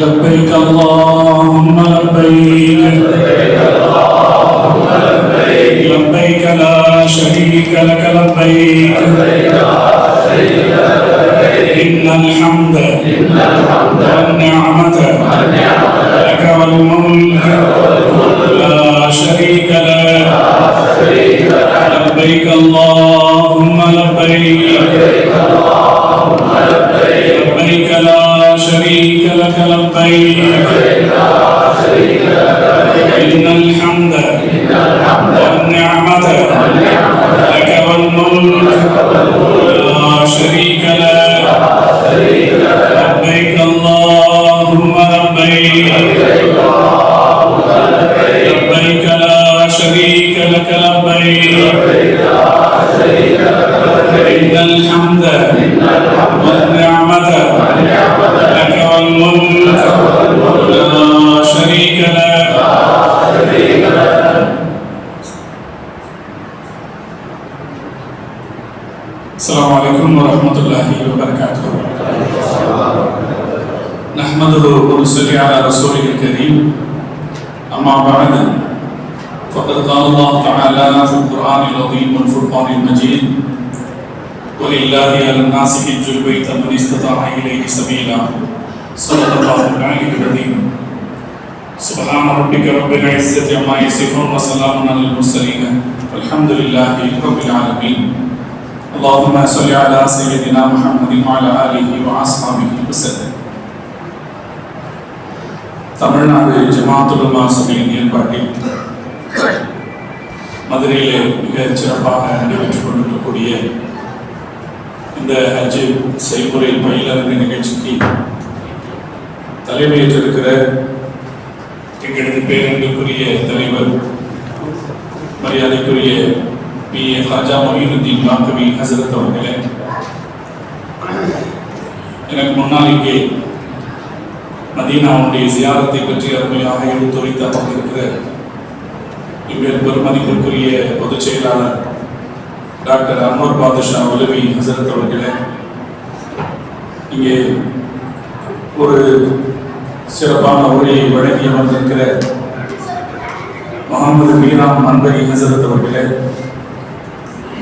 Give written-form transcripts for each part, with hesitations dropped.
لبيك اللهم لبيك لبيك لا شريك لك لبيك إن الحمد والنعمة لك والملك لا شريك لك لبيك اللهم لبيك لبيك لا شريك لك لبيك إن الحمد والنعمة لك والملك لا شريك لك لبيك اللهم لبيك لبيك لا شريك لك لبيك إن الحمد والنعمة لك والملك لا شريك لك. السلام عليكم ورحمة الله وبركاته. نحمده ونصلي على رسوله الكريم. أما بعد فقد قال الله تعالى في القرآن العظيم والفرقان المجيد: ولله على الناس حج البيت من استطاع إليه سبيلا. صدق الله العلي العظيم. سبحان ربك رب العزة عما يصفون وسلام على المرسلين والحمد لله رب العالمين. اللهم صل على سيدنا محمد وعلى آله وأصحابه وسلم. தமிழ்நாடு ஜமாஅத்துல் உலமா சபையின் ஏற்பாட்டில் மதுரையிலே மிக சிறப்பாக நடைபெற்றுக் கொண்டிருக்கக்கூடிய இந்த ஹஜ் செய்முறை பயிலரங்க நிகழ்ச்சிக்கு தலைமையேற்றிருக்கிற எங்களது பேரன்புக்குரிய தலைவர் மரியாதைக்குரிய பி.ஏ. ஹாஜா மொய்னுத்தீன் பாக்கவி ஹசரத் அவர்களே, எனக்கு முன்னால் இங்கே மதீனாவுடைய ஜியாரத்தை பற்றி அருமையாக எடுத்துரைத்து அமர்ந்திருக்கிற இவர் பெருமதிப்பிற்குரிய பொதுச் செயலாளர் டாக்டர் அன்வர் பாதுஷா உலவி ஹசரத் அவர்களே, இங்கே ஒரு சிறப்பான உரையை வழங்கி அமர்ந்திருக்கிற முகமது மீராம் மன்பரி ஹசரத் அவர்களே,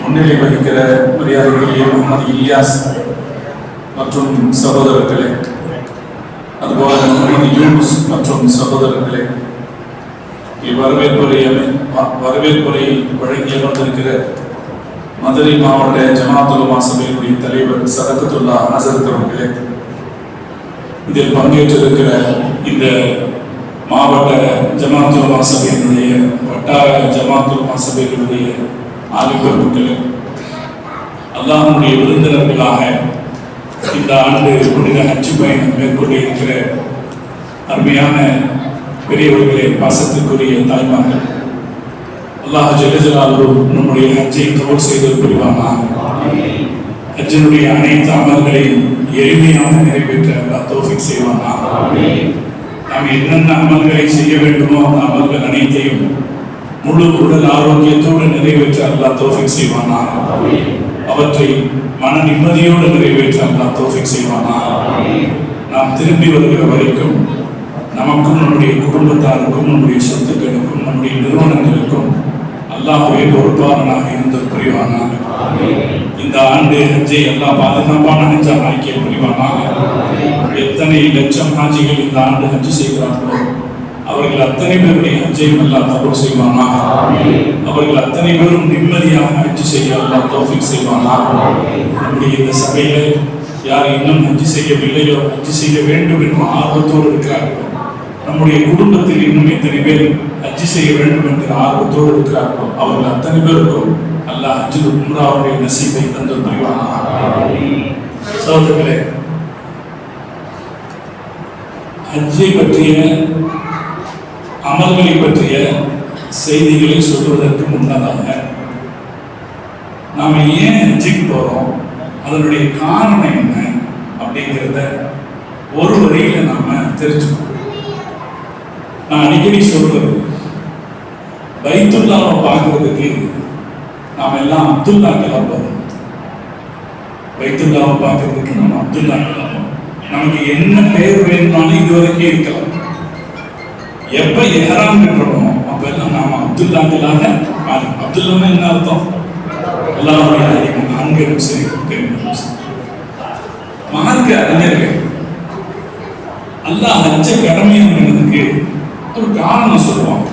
முன்னிலை வகிக்கிற மரியாதைக்குரிய முகமது இலியாஸ் மற்றும் சகோதரர்களே, அதுபோல முகமது யூனுஸ் மற்றும் சகோதரர்களே, வரவேற்புரை வழங்கி அமர்ந்திருக்கிற மதுரை மாவட்ட ஜமாஅத்துல் உலமா சபையினுடைய தலைவர் சதகத்துல்லா ஹசரத் அவர்களே, இதில் பங்கேற்றிருக்கிற இந்த மாவட்ட ஜமாஅத்துல் உலமா சபையினுடைய வட்டார ஜமாஅத்துல் உலமா சபையினுடைய ஆலிபர்களுக்கு, அல்லாஹ்வுடைய விருந்தினர்களாக இந்த ஆண்டு புனித ஹஜ் பயணம் மேற்கொண்டு இருக்கிற அருமையான பெரியவர்களே, பாசத்திற்குரிய தாய்மார்கள், அல்லாஹ் ஜல்ல ஜலாலுஹு நம்முடைய ஹஜ்ஜை கபூல் செய்து புரிவானாக. ஹஜ்ஜினுடைய அனைத்து அமல்களையும் எளிமையாக நிறைவேற்ற அல்லாஹ் தௌஃபீக் செய்வானாக. நாம் என்னென்ன அமல்களை செய்ய வேண்டுமோ அந்த அமல்கள் அனைத்தையும் முழு உடல் ஆரோக்கியத்தோடு நிறைவேற்ற அல்லாஹ் தௌஃபீக் செய்வானாக. அவற்றை மன நிம்மதியோடு நிறைவேற்ற அல்லாஹ் தௌஃபீக் செய்வானாக. நாம் திரும்பி வருகிற வரைக்கும் நமக்கும் நம்முடைய குடும்பத்தாருக்கும் நம்முடைய சொத்துக்களுக்கும் நம்முடைய நிறுவனங்களுக்கும் அல்லாஹ்வே பொறுப்பாளனாக இருந்து புரிவானாக. இந்த ஆண்டு ஹஜ்ஜை எல்லாம் பாதுகாப்பான ஹஜ்ஜா ஆக்கிய புரிவானாக. எத்தனை லட்சம் ஹாஜிகள் இந்த ஆண்டு ஹஜ் செய்கிறார்களோ அவர்கள் அத்தனை பேருடைய ஹஜ்ஜையும் அல்லாஹ் கபூல் செய்வானாக. அவர்கள் அத்தனை பேரும் நிம்மதியாக ஹஜ் செய்ய அல்லாஹ் தௌஃபீக் செய்வானாக. நம்முடைய இந்த சபையில யார் இன்னும் ஹஜ் செய்யவில்லையோ, ஹஜ் செய்ய வேண்டும் என்ற ஆர்வத்தோடு இருக்கிறார்களோ, நம்முடைய குடும்பத்தில் இன்னும் எத்தனை பேர் ஹஜ் செய்ய வேண்டும் என்கிற ஆர்வத்தோடு இருக்கிறார்களோ அவர்கள் அத்தனை பேருக்கும் அல்லாஹ் ஹஜ்ஜில் உம்ராவுடைய நசீபை தந்து புரிவானாக. சகோதரர்களே, ஹஜ்ஜை பற்றிய அமல்களை பற்றிய செய்திகளை சொல்வதற்கு முன்னதாக நாம ஏன் ஹஜ்ஜுக்கு போறோம், அதனுடைய காரணம் என்ன அப்படிங்கிறத ஒரு வரியில நாம தெரிஞ்சுக்கணும். நான் அடிக்கடி சொல்றது, பைத்துல்லாவை பார்க்கறதுக்கு நாம எல்லாம் அப்துல்லா கிளம்புறோம். பைத்துல்லாவை பார்க்கறதுக்கு நம்ம அப்துல்லா கிளம்புறோம். நமக்கு என்ன பேர் வேணும்னாலும் இதுவரைக்கும் இருக்கலாம். எப்ப எஹராம் கட்டுறோமோ அப்ப எல்லாம் நாம அப்துல்லாங்களாக மாறும். அப்துல்லான்னா என்ன அர்த்தம்? அல்லாஹ்வுடைய அடிமை. ஆண்களும் சரி பெண்களும் சரி. மார்க்க அறிஞர்கள் அல்லாஹ் ஹஜ்ஜ கடமையானதுக்கு ஒரு காரணம் சொல்லுவாங்க.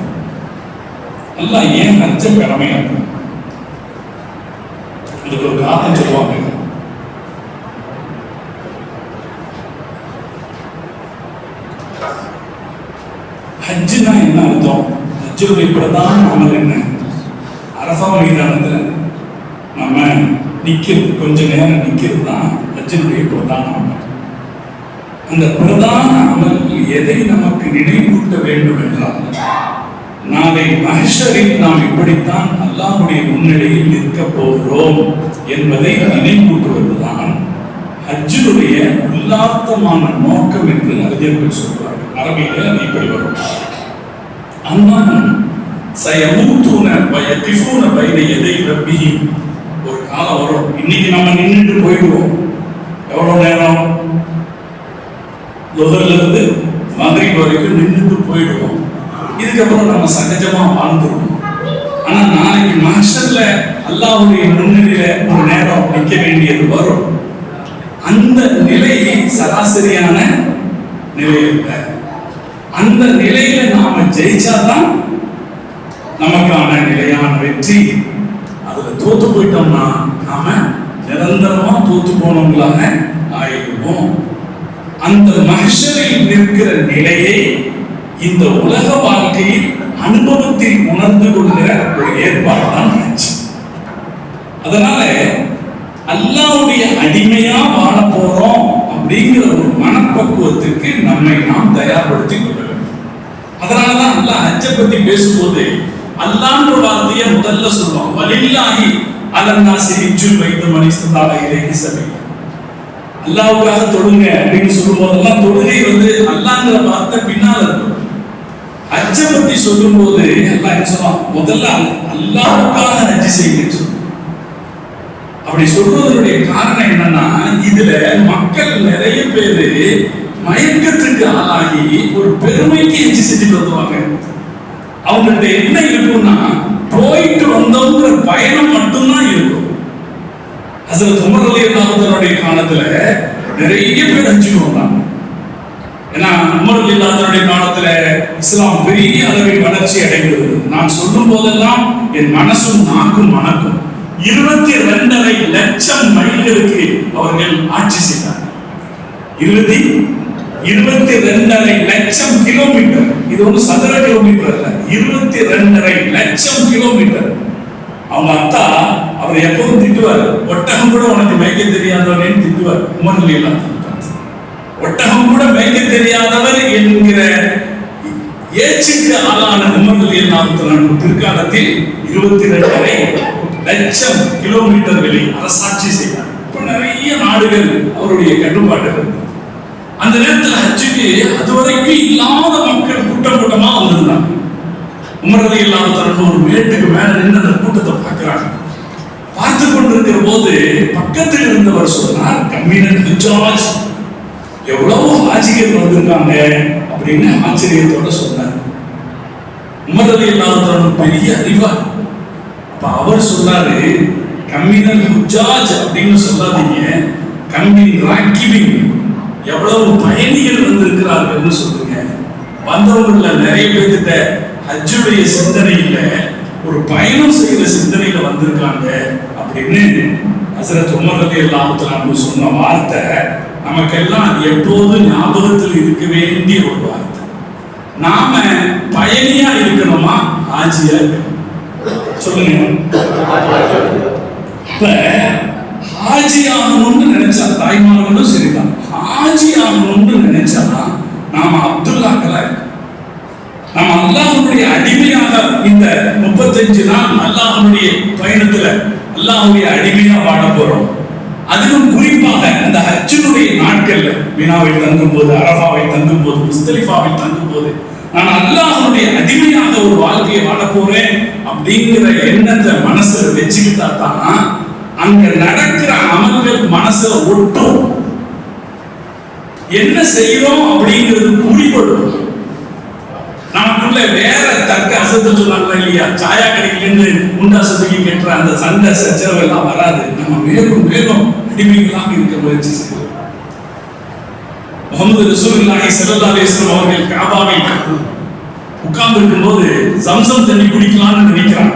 அல்லாஹ் ஏன் ஹஜ்ஜ கடமையாக்கணும், அதுக்கு ஒரு காரணம் சொல்லுவாங்க. ஹஜ்ஜுனா என்ன அர்த்தம்? ஹஜ்ஜுடைய பிரதான அமல் என்ன? அரஃபா மைதானத்துல நம்ம நிக்கிறது, கொஞ்ச நேரம் நிக்கிறது தான் ஹஜ்ஜுடைய பிரதான அமல். அந்த பிரதான அமல் எதை நமக்கு நினைவூட்ட வேண்டும் என்றால், நாளை மஹ்ஷரில் நாம் இப்படித்தான் அல்லாஹ்வுடைய முன்னிலையில் நிற்க போகிறோம் என்பதை நினைவூட்டுவதுதான் ஹஜ்ஜுடைய உள்ளார்த்தமான நோக்கம் என்று அறிஞர்கள் சொல்வார்கள். அரபியில அது இப்படி வரும். அன்னான் சயமூதுன வயகிஃபூன பைன யதை ரப்பிஹிம். ஒரு காலம் வரும், இன்னைக்கு நம்ம நின்னுட்டு போயிடுவோம். எவ்வளவு நேரம்? லுஹர்ல இருந்து மக்ரிப் வரைக்கும் நின்னுட்டு போயிடுவோம். இதுக்கப்புறம் நம்ம சகஜமா வாழ்ந்துருவோம். ஆனா நாளைக்கு மஹ்ஷர்ல அல்லாஹ்வுடைய முன்னிலையில ஒரு நேரம் நிற்க வேண்டியது வரும். அந்த நிலை சராசரியான நிலை இல்லை. அந்த நிலையில நாம ஜெயிச்சாதான் நமக்கான நிலையான வெற்றி. அதுல தோத்து போயிட்டோம்னா நாம நிரந்தரமா தோத்து போனவங்களாக ஆயிடுவோம். அந்த மஹ்ஷரில் நிற்கிற நிலையை இந்த உலக வாழ்க்கையில் அனுபவத்தில் உணர்ந்து கொள்கிற ஒரு ஏற்பாடு தான் ஹஜ். அதனால அல்லாஹ்வுடைய அடிமையா வாழ போறோம் அப்படிங்கிற ஒரு மனப்பக்குவத்துக்கு நம்மை நாம் தயார்படுத்திக் கொள்ள வேண்டும். அதனாலதான் அல்லாஹ் ஹஜ்ஜை பத்தி பேசும்போது அல்லாஹ்ன்ற வார்த்தையை முதல்ல சொல்லுவான். வலில்லாஹி அலன்னாஸி ஹஜ்ஜுல் பைத் மன் இஸ்ததாஅ இலைஹி சபீலா. அல்லாஹ்வுக்காக தொழுங்க அப்படின்னு சொல்லும் போதெல்லாம் தொழுகை அல்லாஹ்ங்கிற வார்த்தை பின்னால இருக்கும். ஹஜ்ஜை பத்தி சொல்லும் போது அல்லாஹ் என்ன சொல்றான்? முதல்ல அல்லாஹ்வுக்காக ஹஜ் செய்யுங்க. அப்படி சொல்றதனுடைய காரணம் என்னன்னா, இதுல மக்கள் நிறைய பேரு மயக்கத்துக்கு ஆளாகி ஒரு பெருமைக்கு ஹஜ் செஞ்சுட்டு வந்துவாங்க. அவங்கள்ட்ட என்ன இருக்கும்னா, போயிட்டு வந்தோங்கிற பயணம் மட்டும்தான் இருக்கும். ஹஜ்ரத் உமர் ரலியல்லாஹு அன்ஹுடைய காலத்துல நிறைய பேர் ஹஜ்ஜுக்கு வந்தாங்க. ஏன்னா உமர் ரலியல்லாஹு அன்ஹுடைய காலத்துல இஸ்லாம் பெரிய அளவில் வளர்ச்சி அடைந்தது. நான் சொல்லும் போதெல்லாம் என் மனசும் நாக்கும் மணக்கும். 22.5 லட்சம் மைல்களுக்கு அவர்கள் ஆட்சி செய்தார். 22.5 லட்சம் கிலோமீட்டர். இது ஒரு சதுர கிலோமீட்டர் அல்ல, 22.5 லட்சம் கிலோமீட்டர். அவங்க அத்தா அவர் எப்பவும் திட்டுவார், ஒட்டகம் கூட உனக்கு மேய்க்க தெரியாதவனேன்னு திட்டுவார். உமர் ரலியல்லாஹு அன்ஹு ஒட்டகம் கூட மேய்க்க தெரியாதவர் என்கிற ஏச்சுக்கு ஆளான உமர் ரலியல்லாஹு அன்ஹு பிற்காலத்தில் 22.5 லட்சம் கிலோமீட்டர்களில் அரசாட்சி செய்தார். இப்ப நிறைய நாடுகள் அவருடைய கட்டுப்பாடுகள். அந்த நேரத்தில் ஹஜ்ஜுக்கு அதுவரைக்கும் இல்லாத மக்கள் கூட்டம் கூட்டமா வந்திருந்தாங்க. உமர் ரலியல்லாஹு அன்ஹு ஒரு மேட்டுக்கு மேல நின்று அந்த கூட்டத்தை பார்க்கிறாங்க. பார்த்து கொண்டிருக்கிற போது பக்கத்தில் இருந்தவர் சொன்னார், கம்மினல் ஹஜ்ஜாஜ், எவ்வளவு ஹாஜிகள் வந்திருக்காங்க அப்படின்னு ஆச்சரியத்தோட சொன்னார். உமர் ரலியல்லாஹு அன்ஹு பெரிய அறிவார். அவர் சொன்னாரு, கம்மினல் ஹுஜ்ஜாஜ் அப்படின்னு சொல்லாதீங்க, கம்மின் ராக்கிபின், எவ்வளவு பயணிகள் வந்திருக்கிறார்கள் சொல்லுங்க. வந்தவங்கள்ல நிறைய பேர்கிட்ட ஹஜ்ஜுடைய சிந்தனை இல்ல, ஒரு பயணம் செய்யற சிந்தனையில வந்திருக்காங்க அப்படின்னு ஹஜ்ரத் உமர் ரலியல்லாஹு அன்ஹு சொன்ன வார்த்தை நமக்கெல்லாம் எப்போது ஞாபகத்தில் இருக்க வேண்டிய ஒரு வார்த்தை. நாம பயணியா இருக்கணுமா ஹாஜியா இருக்கணும்? சொல்லுங்க. இப்ப ஹாஜி ஆகணும்னு நினைச்சா தாய்மார்களும் சரிதான். ஹாஜி ஆகணும்னு நினைச்சா நாம அப்துல்லாக்களா இருக்கோம். நம்ம அல்லாஹ்வுடைய அடிமையாக இந்த 35 நாள் அல்லாஹ்வுடைய பயணத்துல அல்லாஹ்வுடைய அடிமையா வாழ போறோம். அதிலும் குறிப்பாக இந்த ஹஜ்ஜுடைய நாட்கள்ல மினாவில் தங்கும் போது, அரஃபாவை தங்கும் போது, முஸ்தலிஃபாவில் தங்கும் போது நான் அல்லாஹ்வுடைய அடிமையாக ஒரு வாழ்க்கையை வாழ போறேன் அப்படிங்கிற எண்ணத்தை மனசுல வச்சுக்கிட்டா தான் அங்க நடக்கிற அமல்கள் மனசுல ஒட்டும். என்ன செய்யறோம் அப்படிங்கிறது குறிப்படும். நமக்குள்ள வேற தர்க்க அசத்து சொன்னாங்களா இல்லையா, சாயா கடையிலிருந்து முண்டாசத்துக்கு கெட்டுற அந்த சண்டை சச்சரவு எல்லாம் வராது. நம்ம மேலும் மேலும் அடிமைகளாக இருக்க முயற்சி செய்வோம். முஹம்மது ரசூலுல்லாஹி ஸல்லல்லாஹு அலைஹி வஸல்லம் அவர்கள் காபாவில் உட்கார்ந்து இருக்கும்போது ஜம்சம் தண்ணி குடிக்கலாம்னு நினைக்கிறாங்க.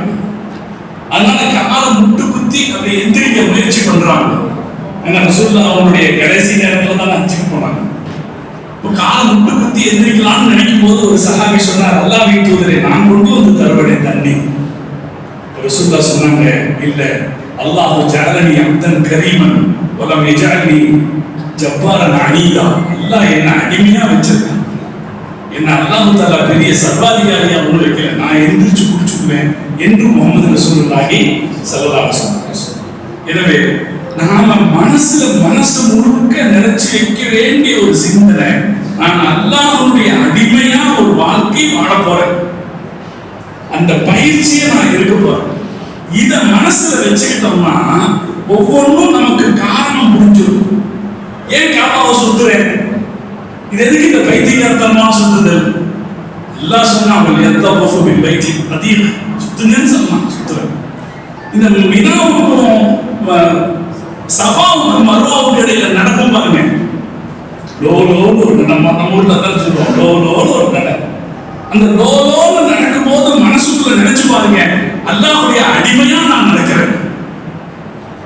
அதனால காலை முட்டு குத்தி அப்படி எந்திரிக்க முயற்சி பண்றாங்க. ரசூலுல்லாஹ் அவங்களுடைய கடைசி நேரத்துல தான் அஞ்சுக்கு போனாங்க. காலை முட்டு குத்தி எந்திரிக்கலாம்னு நினைக்கும் போது ஒரு சஹாபி சொன்னார், அல்லாஹ்வின் தூதரே, நான் கொண்டு வந்து தருவனே தண்ணி. ரசூலுல்லாஹ் சொன்னாங்க, இல்ல, அல்லாஹ் ஜஅலனி அப்தன் கரீமன் வலம் யஜஅல்னி ஜப்பாரன் அனீதா. அல்லாஹ் என்ன அடிமையா வச்சிருக்கான், என்ன அல்லாஹ் தஆலா பெரிய சர்வாதிகாரியா ஒண்ணு வைக்கல, நான் எந்திரிச்சு குடிச்சுக்குவேன் என்று முஹம்மது ரசூலுல்லாஹி ஸல்லல்லாஹு அலைஹி வஸல்லம். எனவே நாம மனசு முழுக்க நிறைச்சு வைக்க வேண்டிய ஒரு சிந்தனை, நான் அல்லாஹ்வுடைய அடிமையா ஒரு வாழ்க்கை வாழ போறேன், அந்த பயிற்சியை நான் இருக்க போறேன். இத மனசுல வச்சுக்கிட்டோம்னா ஒவ்வொன்றும் நமக்கு காரணம் புரிஞ்சிடும். ஏன் காபாவை சுத்துறேன், இது எதுக்கு இந்த பைத்தியக்காரத்தனமா சுத்துதல்? அல்லாஹ் சொன்னாங்க, யத்தவஃபு பைத்தி அதீக், சுத்துங்கன்னு சொன்னான், சுத்துறேன். இந்த மினாவுக்கும் சஃபாவுக்கும் மர்வாவுக்கும் இடையில நடக்கும் பாருங்க, லோலோன்னு ஒரு நம்ம ஊர்ல தான் சொல்லுவோம், லோலோன்னு ஒரு கடை. அந்த லோலோன்னு நடக்கும் போது மனசுக்குள்ள நினைச்சு பாருங்க, அல்லாஹ்வுடைய அடிமையா நான் நடக்கிறேன்,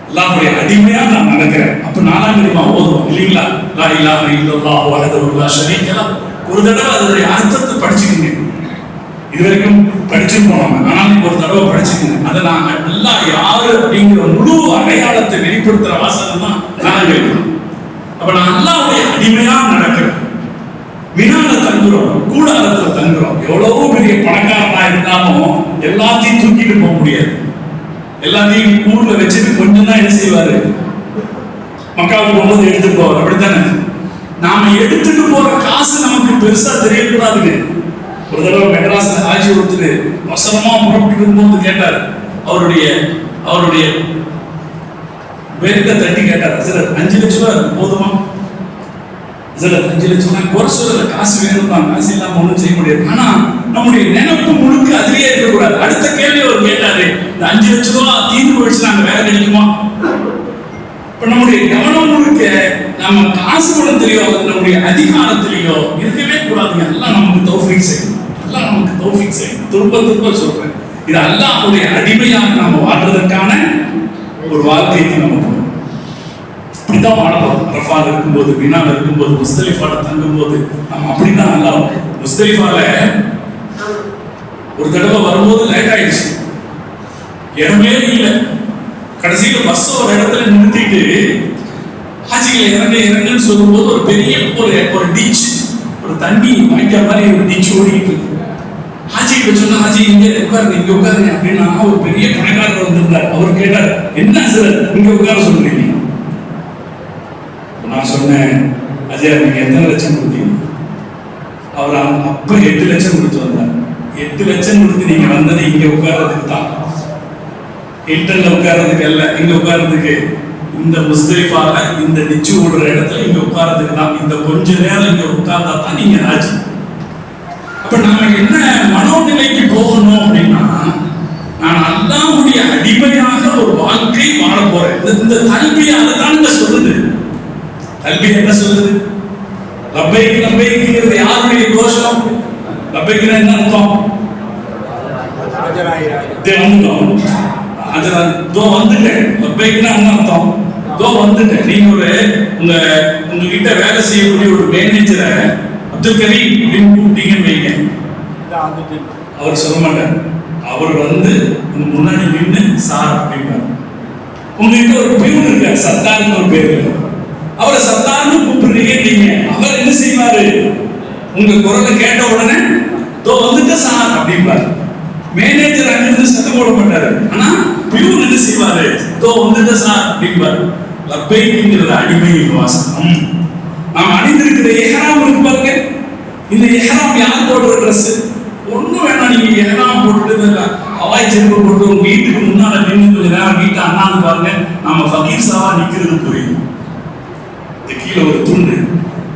அல்லாஹ்வுடைய அடிமையா நான் நடக்கிறேன். அப்ப நாலாம் கலிமா ஓதுவோம் இல்லீங்களா, லா இலாஹ இல்லல்லாஹு வஹ்தஹு லா ஷரீக லஹ். ஒரு தடவை அதோடைய அர்த்தத்தை படிச்சுக்கங்க. இதுவரைக்கும் படிச்சிருப்போம் நம்ம, ஆனால் ஒரு தடவை படிச்சுக்கங்க. அதை நாங்க அல்லாஹ் யாரு அப்படிங்கிற முழு அடையாளத்தை வெளிப்படுத்துற வாசகம் தான் நாலாம் கலிமா. அப்ப நான் அல்லாஹ்வுடைய அடிமையா நடக்கிறேன். வினால தங்குறோம், கூடாரத்துல தங்குறோம். எவ்வளவோ பெரிய பணக்காரனா இருந்தாலும் எல்லாத்தையும் தூக்கிட்டு போக முடியாது. எல்லாத்தையும் ஊர்ல வச்சுட்டு கொஞ்சம் தான் என்ன செய்வாரு, மக்காவுக்கு போகும்போது எடுத்துட்டு போவார். அப்படித்தானே? நாம எடுத்துட்டு போற காசு நமக்கு பெருசா தெரியக்கூடாதுங்க. ஒரு தடவை மெட்ராஸ்ல ஆட்சி ஒருத்தர் வசனமா புறப்பட்டு இருக்கும்போது கேட்டார், அவருடைய பேர்கிட்ட தட்டி கேட்டார், சார் 5 லட்சம் ரூபாய் போதுமா? சார் 5 லட்சம் ரூபாய் குறை சொல்லல, காசு வேணும் தான், காசு இல்லாம ஒன்றும் செய்ய முடியாது. ஆனா நம்முடைய நினைப்பு முழுக்க அதிலேயே இருக்கக்கூடாது. அடுத்த கேள்வி அவர் கேட்டாரு, இந்த 5 லட்சம் ரூபாய் தீர்ந்து போயிடுச்சு, நாங்க வேலை கிடைக்குமா? இப்ப நம்முடைய கவனம் முழுக்க நம்ம காசு பணத்திலேயோ நம்முடைய அதிகாரத்திலேயோ இருக்கவே கூடாதுங்க. எல்லாம் நமக்கு தௌஃபீக் செய்யும், எல்லாம் நமக்கு தௌஃபீக் செய்யும். திரும்ப சொல்றேன், இது அல்லாஹ்வுடைய அடிமையாக நாம வாழ்றதற்கான ஒரு வாழ்க்கைக்கு நம்ம போகணும். அப்படிதான் வாழணும். அரஃபால இருக்கும்போது, மினால இருக்கும்போது, முஸ்தலிஃபால தங்கும்போது நம்ம அப்படிதான் அல்லாஹ். முஸ்தலிஃபால ஒரு தடவை வரும்போது லேட் ஆயிடுச்சு, இடமே இல்லை. கடைசியில பஸ் ஒரு இடத்துல நிறுத்திட்டு ஹாஜிகளை இறங்குன்னு சொல்லும்போது ஒரு பெரிய ஒரு டிச், ஒரு தண்ணி வாய்க்கா மாதிரி ஒரு டிச் ஓடிக்கிட்டு இருக்கு. ஹாஜிகிட்ட சொன்னா, ஹாஜி இங்க உட்காருங்க அப்படின்னா ஒரு பெரிய பணக்காரர் வந்திருந்தார். அவர் கேட்டார், என்ன சார் இங்க உட்கார சொல்றீங்க? நான் சொன்னேன், அஜயா நீங்க எத்தனை லட்சம் கொடுத்தீங்க? அவர் அப்ப 8 லட்சம் கொடுத்து வந்தார். 8 லட்சம் கொடுத்து நீங்க வந்தது இங்க உட்கார்றதுக்கு தான், ஹில்டன்ல உட்கார்றதுக்கு அல்ல, இங்க உட்கார்றதுக்கு. இந்த முஸ்தலிஃபால இந்த நிச்சு ஓடுற இடத்துல இங்க உட்கார்றதுக்கு தான். இந்த கொஞ்ச நேரம் இங்க உட்கார்ந்தா தான் நீங்க ராஜி. அப்ப நாம என்ன மனோநிலைக்கு போகணும் அப்படின்னா, நான் அல்லாஹ்வுடைய அடிமையாக ஒரு வாழ்க்கை வாழ போறேன். இந்த தல்பியா அதுதான் சொல்லுது. தல்பியா என்ன சொல்லுது? லப்பைக் லப்பைக்ங்கிறது யாருடைய கோஷம்? லப்பைக்னா என்ன அர்த்தம்? வந்துட்டேன். லப்பைக்னா என்ன அர்த்தம்? வந்துட்டேன். நீங்க உங்ககிட்ட வேலை செய்யக்கூடிய ஒரு மேனேஜரை அப்துல் கரீம் அப்படின்னு கூப்பிட்டீங்கன்னு வைங்க, அவர் சொல்ல மாட்டார். அவர் முன்னாடி நின்று சார் அப்படின்னாரு. உங்ககிட்ட ஒரு பியூன் இருக்காரு, சத்தார்னு ஒரு பேரு, அவரை சத்தார்னு கூப்பிடுறீங்க நீங்க, அவர் என்ன செய்வாரு? உங்க குரலை கேட்ட உடனே வந்துட்ட சார் அப்படின்பாரு. மேனேஜர் அங்கிருந்து சத்தம் போட மாட்டாரு, ஆனா பியூன் என்ன செய்வாரு? வந்துட்ட சார் அப்படின்பாரு. லப்பைக்ங்கிறது அடிமையின் வாசகம். நாம் அணிந்திருக்கிற இஹ்ராம் இருக்கு பாருங்க, இந்த இஹ்ராம் யார் போடுற ட்ரெஸ்? ஒண்ணும் வேணாம், நீங்க இஹ்ராம் போட்டுட்டு அவாய் செருப்பு போட்டு உங்க வீட்டுக்கு முன்னால நின்று கொஞ்ச நேரம் வீட்டை அண்ணாந்து பாருங்க, நம்ம ஃபகீர் சாவா நிக்கிறது புரியும். இந்த கீழே ஒரு துண்டு,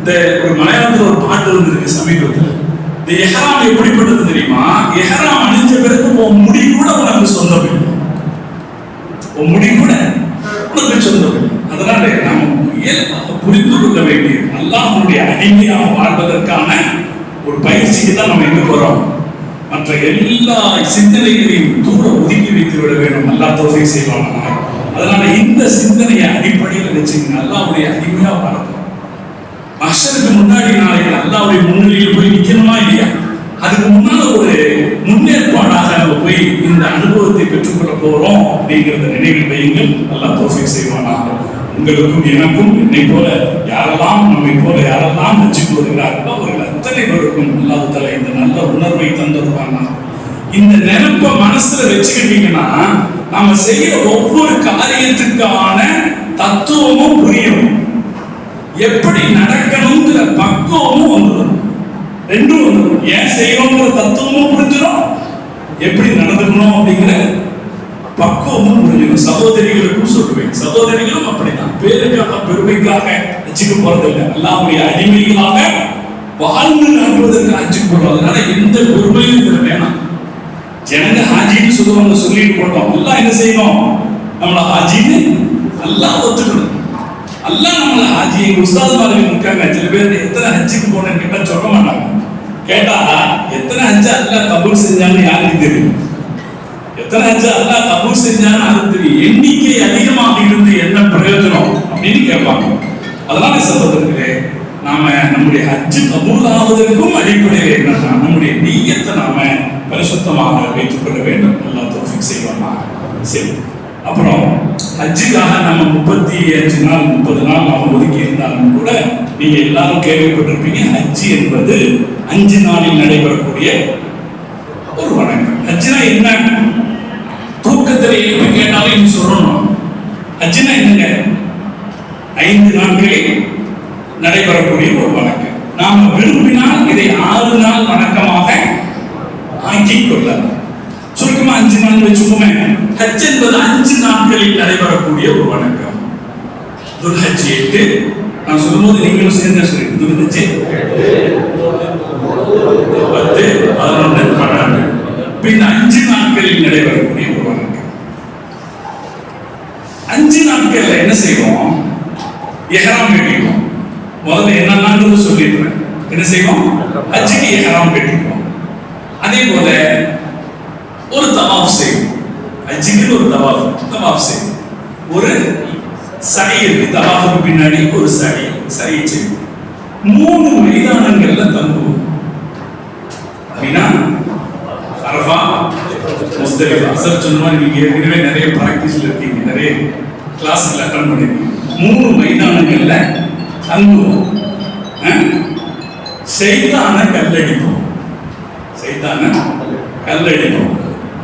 இந்த ஒரு மலையாளத்துல ஒரு பாட்டு வந்திருக்கு சமீபத்தில். இந்த எஹராம் எப்படிப்பட்டது தெரியுமா? எஹராம் அணிஞ்ச பிறகு உன் முடி கூட உனக்கு சொந்தம் இல்லை, உன் முடி கூட உனக்கு சொந்தம் இல்லை. அதனால நாம் இயல்பாக புரிந்து கொள்ள வேண்டியது, அல்லாஹ்வுடைய அடிமையாக வாழ்வதற்கான ஒரு பயிற்சிக்கு தான் நம்ம எங்க போறோம். மற்ற எல்லா சிந்தனைகளையும் தூர ஒதுக்கி வைத்து விட வேண்டும். அல்லாஹ் தௌஃபீக் செய்வாங்க. அதனால இந்த சிந்தனையை அடிப்படையில் வச்சுங்க அல்லாஹ்வுடைய அடிமையா வாழ்றோம். மஹ்ஷருக்கு முன்னாடி நாளைக்கு அல்லாஹ்வுடைய முன்னிலையில் போய் நிக்கணுமா இல்லையா? அதுக்கு முன்னால ஒரு முன்னேற்பாடாக நம்ம போய் இந்த அனுபவத்தை பெற்றுக்கொள்ள போறோம் அப்படிங்கிறத நினைவில் வையுங்கள். அல்லாஹ் தௌஃபீக் செய்வானாக. உங்களுக்கும் எனக்கும் என்னை போல யாரெல்லாம் நம்மை போல யாரெல்லாம் வச்சுட்டு வருகிறார்களோ அவர்கள் அத்தனை பேருக்கும் அல்லாஹ் தஆலா இந்த நல்ல உணர்வை தந்துருவாங்க. இந்த நினைப்பை மனசுல வச்சுக்கிட்டீங்கன்னா நாம செய்யற ஒவ்வொரு காரியத்துக்கான தத்துவமும் புரியும், எப்படி நடக்கணுங்கிற பக்குவமும் வந்துடும். ரெண்டும் வந்துடும். ஏன் செய்யணுங்கிற தத்துவமும் புரிஞ்சிடும், எப்படி நடந்துக்கணும் அப்படிங்கிற பக்குவமும் புரிஞ்சிடும். சகோதரிகளுக்கும் சொல்லுவேன், சகோதரிகளும் அப்படித்தான். பேருக்காக பெருமைக்காக வச்சுக்க போறதில்லை, அல்லாஹ்வுடைய அடிமைகளாக வாழ்ந்து நடப்பதற்கு வச்சுக்க போறோம். அதனால எந்த பெருமையும் இதுல வேணாம். ஜனங்க ஹாஜின்னு சொல்லுவாங்க, சொல்லிட்டு போட்டோம். அல்லாஹ் என்ன செய்யணும்? நம்மள ஹாஜின்னு அல்லாஹ் ஒத்துக்கணும். அல்லாஹ் நம்மள ஹாஜி. எங்க உஸ்தாதுமார்கள் இருக்காங்க, சில பேர் எத்தனை ஹஜ்ஜுக்கு போனேன்னு கேட்டா சொல்ல மாட்டாங்க. கேட்டா எத்தனை ஹஜ்ஜை அல்லாஹ் கபூல் செஞ்சான்னு யாருக்கு தெரியும்? எத்தனை ஹஜ்ஜை அல்லாஹ் கபூல் செஞ்சான்னு அது தெரியும். எண்ணிக்கை அதிகமாக இருந்து என்ன பிரயோஜனம் அப்படின்னு கேட்பாங்க. அதனால சகோதரர்களே, நாம நம்முடைய ஹஜ்ஜு கபூல் ஆவதற்கும் அடிப்படையில் என்னன்னா நம்முடைய நீயத்தை நாம பரிசுத்தமாக வைத்துக் கொள்ள வேண்டும். அல்லாஹ் தௌஃபீக் செய்வானா. சரி, அப்புறம் ஹஜ்ஜுக்காக நம்ம 35 நாள் 30 நாள் நாம ஒதுக்கி இருந்தாலும் கூட நீங்க எல்லாரும் கேள்விப்பட்டிருப்பீங்க, ஹஜ்ஜி என்பது 5 நாளில் நடைபெறக்கூடிய ஒரு வணக்கம். ஹஜ்ஜினா என்ன? தூக்கத்தில் எப்ப கேட்டாலும் நீ சொல்லணும். ஹஜ்ஜினா என்னங்க? 5 நாட்களில் நடைபெறக்கூடிய ஒரு வணக்கம். நாம விரும்பினால் இதை 6 நாள் வணக்கமாக ஆக்கிக் கொள்ளலாம். சுருக்கமா 5 நாள் வச்சுக்கோமே. ஹஜ் என்பது 5 நாட்களில் நடைபெறக்கூடிய ஒரு வணக்கம். துல்ஹஜ் 8, நான் சொல்லும்போது நீங்களும் சேர்ந்து சொல்லுங்க. துல்ஹஜ் 10, 11, 12, பின் 5 நாட்களில் நடைபெறக்கூடிய ஒரு வணக்கம். 5 நாட்கள்ல என்ன செய்வோம்? இஹ்ராம் கட்டிக்குவோம். முதல்ல என்னன்னு சொல்லிடுறேன். என்ன செய்வோம்? ஹஜ்ஜுக்கு இஹ்ராம் கட்டிக்குவோம். அதே போல ஒரு தவாஃப் செய்வோம். ஹஜ்ஜுக்கு ஒரு தவாஃப் செய்வோம். ஒரு சை இருக்கு, தவாஃபுக்கு பின்னாடி ஒரு சை செய்வோம். 3 மைதானங்கள்ல தங்குவோம். அப்படின்னா அரஃபா, முஸ்தலிஃபா. அசர் சொன்ன மாதிரி நீங்க ஏற்கனவே நிறைய பிராக்டிஸ்ல இருக்கீங்க, நிறைய கிளாஸ்ல அட்டெண்ட் பண்ணிருக்கீங்க. 3 மைதானங்கள்ல தங்குவோம். ஷைத்தான கல்லடிப்போம்.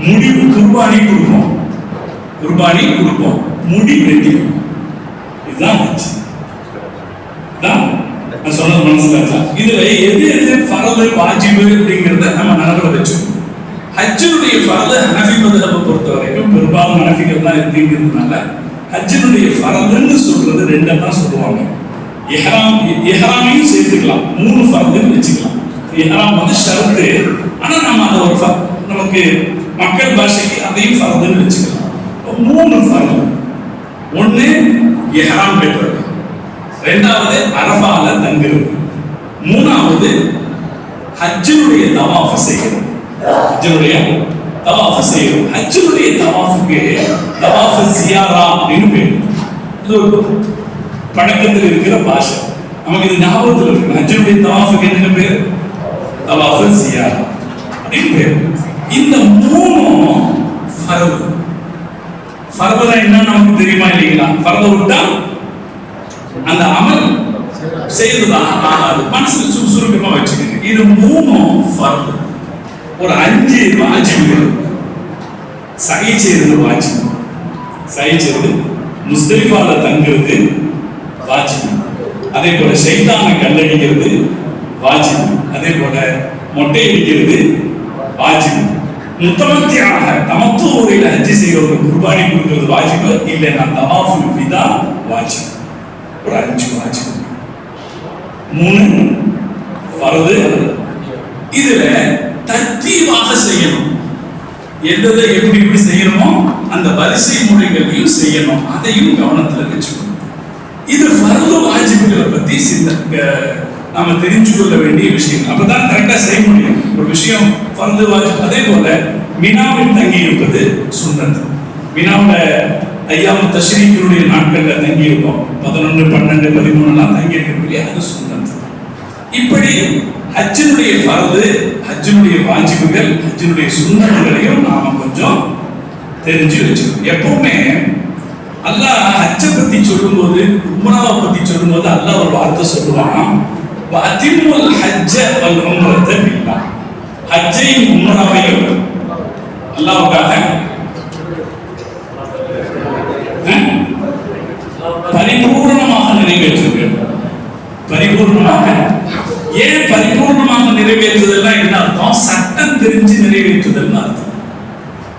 முடிவு குர்பானி கொடுப்போம். முடி வெட்டிப்போம். இதுதான் ஹஜ். நான் சொன்னது மனசுல இதுல எது ஃபரது வாஜிபு அப்படிங்கறத நம்ம நினைவுல வச்சுக்கணும். ஹஜ்ஜுடைய ஃபரது ஹனஃபி மذஹபை பொறுத்த வரைக்கும் பெரும்பாலும் ஹனஃபிகள் தான் இருக்குங்கிறதுனால ஹஜ்ஜுடைய ஃபரதுன்னு சொல்றது 2 தான் சொல்லுவாங்க. இஹ்ராமையும் சேர்த்துக்கலாம், 3 ஃபரதுன்னு வச்சுக்கலாம். இஹ்ராம் வந்து ஷரத்து, ஆனா நம்ம அதை ஒரு நமக்கு மக்கள் பாஷைக்கு அதையும் ஃபரதுன்னு வச்சுக்கலாம். 3 ஃபரது. 1 இஹ்ராம் கட்டுறது, 2வது அரஃபால தங்குறது, 3வது ஹஜ்ஜுடைய தவாஃப் செய்யறது. ஹஜ்ஜுடைய தவாஃபுக்கு தவாஃப் ஜியாரா அப்படின்னு பேர். இது ஒரு பழக்கத்தில் இருக்கிற பாஷை, நமக்கு இது ஞாபகத்தில் இருக்கு. ஹஜ்ஜுடைய தவாஃபுக்கு என்ன பேர்? தவாஃப் ஜியாரா அப்படின்னு பேர். இந்த 3 ஃபர்து. ஃபர்துனா என்ன நமக்கு தெரியுமா இல்லைங்களா? ஃபர்து விட்டா அந்த அமல் செய்யறதுதான் ஆகாது. மனசுல சுறுசுறுக்கமா வச்சுக்கோங்க. இது 3 ஃபர்து. ஒரு 5 வாஜிபுகள். சை செய்யறது வாஜிபு. முஸ்தலிஃபால தங்குறது வாஜிபு. அதே போல ஷைத்தான கல்லடிக்கிறது வாஜிபு. அதே போல மொட்டை அடிக்கிறது வாஜிபு. முத்தமத்தியாக தமத்து முறையில் ஹஜ் செய்யறது, குர்பானி கொடுக்கிறது வாஜிபு. இல்லைன்னா தவாஃபுல் விதா வாஜிபு. ஒரு 5 வாஜிபு. 3 ஃபர்து. இதுல தர்த்தீபாக செய்யணும். எதை எப்படி செய்யணுமோ அந்த வரிசை முறைகளையும் செய்யணும். அதையும் கவனத்துல வச்சுக்கணும். இது ஃபர்து வாஜிபுகளை பத்தி நாம தெரிஞ்சு கொள்ள வேண்டிய விஷயம். அப்பதான் கரெக்டா செய்ய முடியும் ஒரு விஷயம். ஃபர்து வாஜிப். அதே போல மினாவில் தங்கி இருப்பது சுன்னத். மினாவுல ஐயாமு தஷ்ரீக்குடைய நாட்கள்ல தங்கி இருக்கும். 11, 12, 13 தங்கி இருக்கக்கூடிய அது சுன்னத். இப்படி ஹஜ்ஜினுடைய ஃபர்து, ஹஜ்ஜினுடைய வாஜிபுகள், ஹஜ்ஜினுடைய சுன்னத்துகளையும் நாம கொஞ்சம் தெரிஞ்சு வச்சுக்கணும். எப்பவுமே அல்லாஹ் ஹஜ்ஜை பத்தி சொல்லும்போது, உம்ராவை பத்தி சொல்லும்போது அல்லாஹ் ஒரு வார்த்தை சொல்லுவான், வஅதிம்முல் ஹஜ்ஜ வல் உம்ரத பில்லாஹ். ஹஜ்ஜையும் உம்ராவையும் அல்லாஹ்வுக்காக பரிபூர்ணமாக நிறைவேற்றுங்கள். பரிபூர்ணமாக. ஏன் பரிபூர்ணமாக நிறைவேற்றுதல் என்ன அர்த்தம்? சட்டம் தெரிஞ்சு நிறைவேற்றுதல் அர்த்தம்.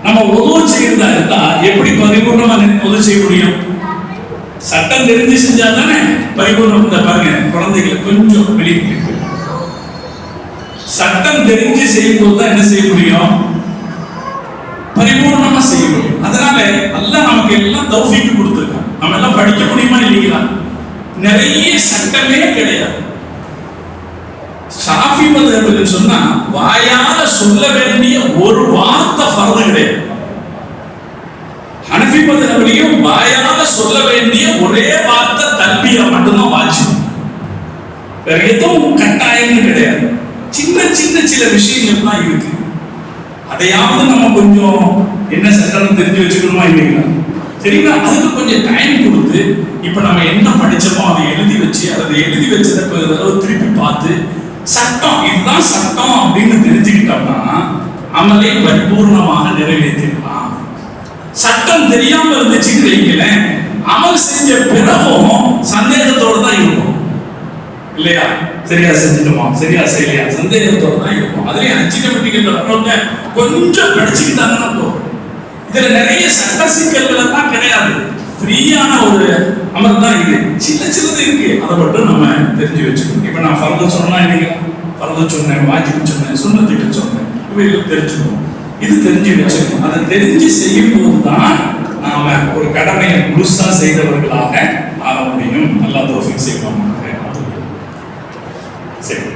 நம்ம உதவு செய்யறதா இருந்தா எப்படி பரிபூர்ணமா உதவு செய்ய முடியும்? சட்டம் தெரிஞ்சு செஞ்சா தானே பரிபூர்ணம். பாருங்க, குழந்தைகளை கொஞ்சம் வெளியே சட்டம் தெரிஞ்சு செய்யும் போது தான் என்ன செய்ய முடியும்? பரிபூர்ணமா செய்ய முடியும். அதனால அல்லாஹ் நமக்கு எல்லாம் தௌஃபீக் கொடுத்திருக்கான். நம்ம எல்லாம் படிக்க முடியுமா இல்லைங்களா? நிறைய சட்டமே கிடையாது. ஷாஃபி மத்ஹபில் சொன்னா வாயால சொல்ல வேண்டிய ஒரு வார்த்தை ஃபர்து கிடையாது. ஹனஃபி மத்ஹபிலையும் வாயால சொல்ல வேண்டிய ஒரே வார்த்தை தல்பியா மட்டும்தான் வாஜிப். வேற எதுவும் கட்டாயம்னு கிடையாது. சின்ன சின்ன சில விஷயங்கள் தான் இருக்கு. அதையாவது நம்ம கொஞ்சம் என்ன சட்டம் தெரிஞ்சு வச்சுக்கணுமா இல்லைங்களா? சரிங்களா? அதுக்கு கொஞ்சம் டைம் கொடுத்து இப்ப நம்ம என்ன படிச்சோமோ அதை எழுதி வச்சு, அதை எழுதி வச்சதை திருப்பி பார்த்து சட்டம் இதுதான் சட்டம் அப்படின்னு தெரிஞ்சுக்கிட்டோம்னா அமலை பரிபூர்ணமாக நிறைவேற்றிடலாம். சட்டம் தெரியாம இருந்துச்சுன்னு வைங்களேன், அமல் செஞ்ச பிறகும் சந்தேகத்தோட தான் இருக்கும் இல்லையா? சரியா செஞ்சுட்டோமா, சரியா செய்யலையா, சந்தேகத்தோட தான் இருக்கும். அதுலயும் அஞ்சு கமிட்டிகள் வரவங்க கொஞ்சம் படிச்சுக்கிட்டாங்கன்னா போதும். இதுல நிறைய சட்ட சிக்கல்கள் எல்லாம் கிடையாது. ஃப்ரீயான ஒரு அமல் தான் இது. சின்ன சின்னது இருக்கு, அதை மட்டும் நம்ம தெரிஞ்சு வச்சுக்கணும். இப்ப நான் ஃபர்து சொன்னா இன்னைக்கு ஃபர்து சொன்னேன், வாஜிப் சொன்னேன், சுன்னத்துக்கு சொன்னேன், இவைகளும் தெரிஞ்சுக்கணும். இது தெரிஞ்சு வச்சுக்கணும். அதை தெரிஞ்சு செய்யும் போதுதான் நாம ஒரு கடமையை முழுசா செய்தவர்களாக ஆக முடியும். அல்லாஹ் தௌஃபீக் செய்வாங்க. சரி,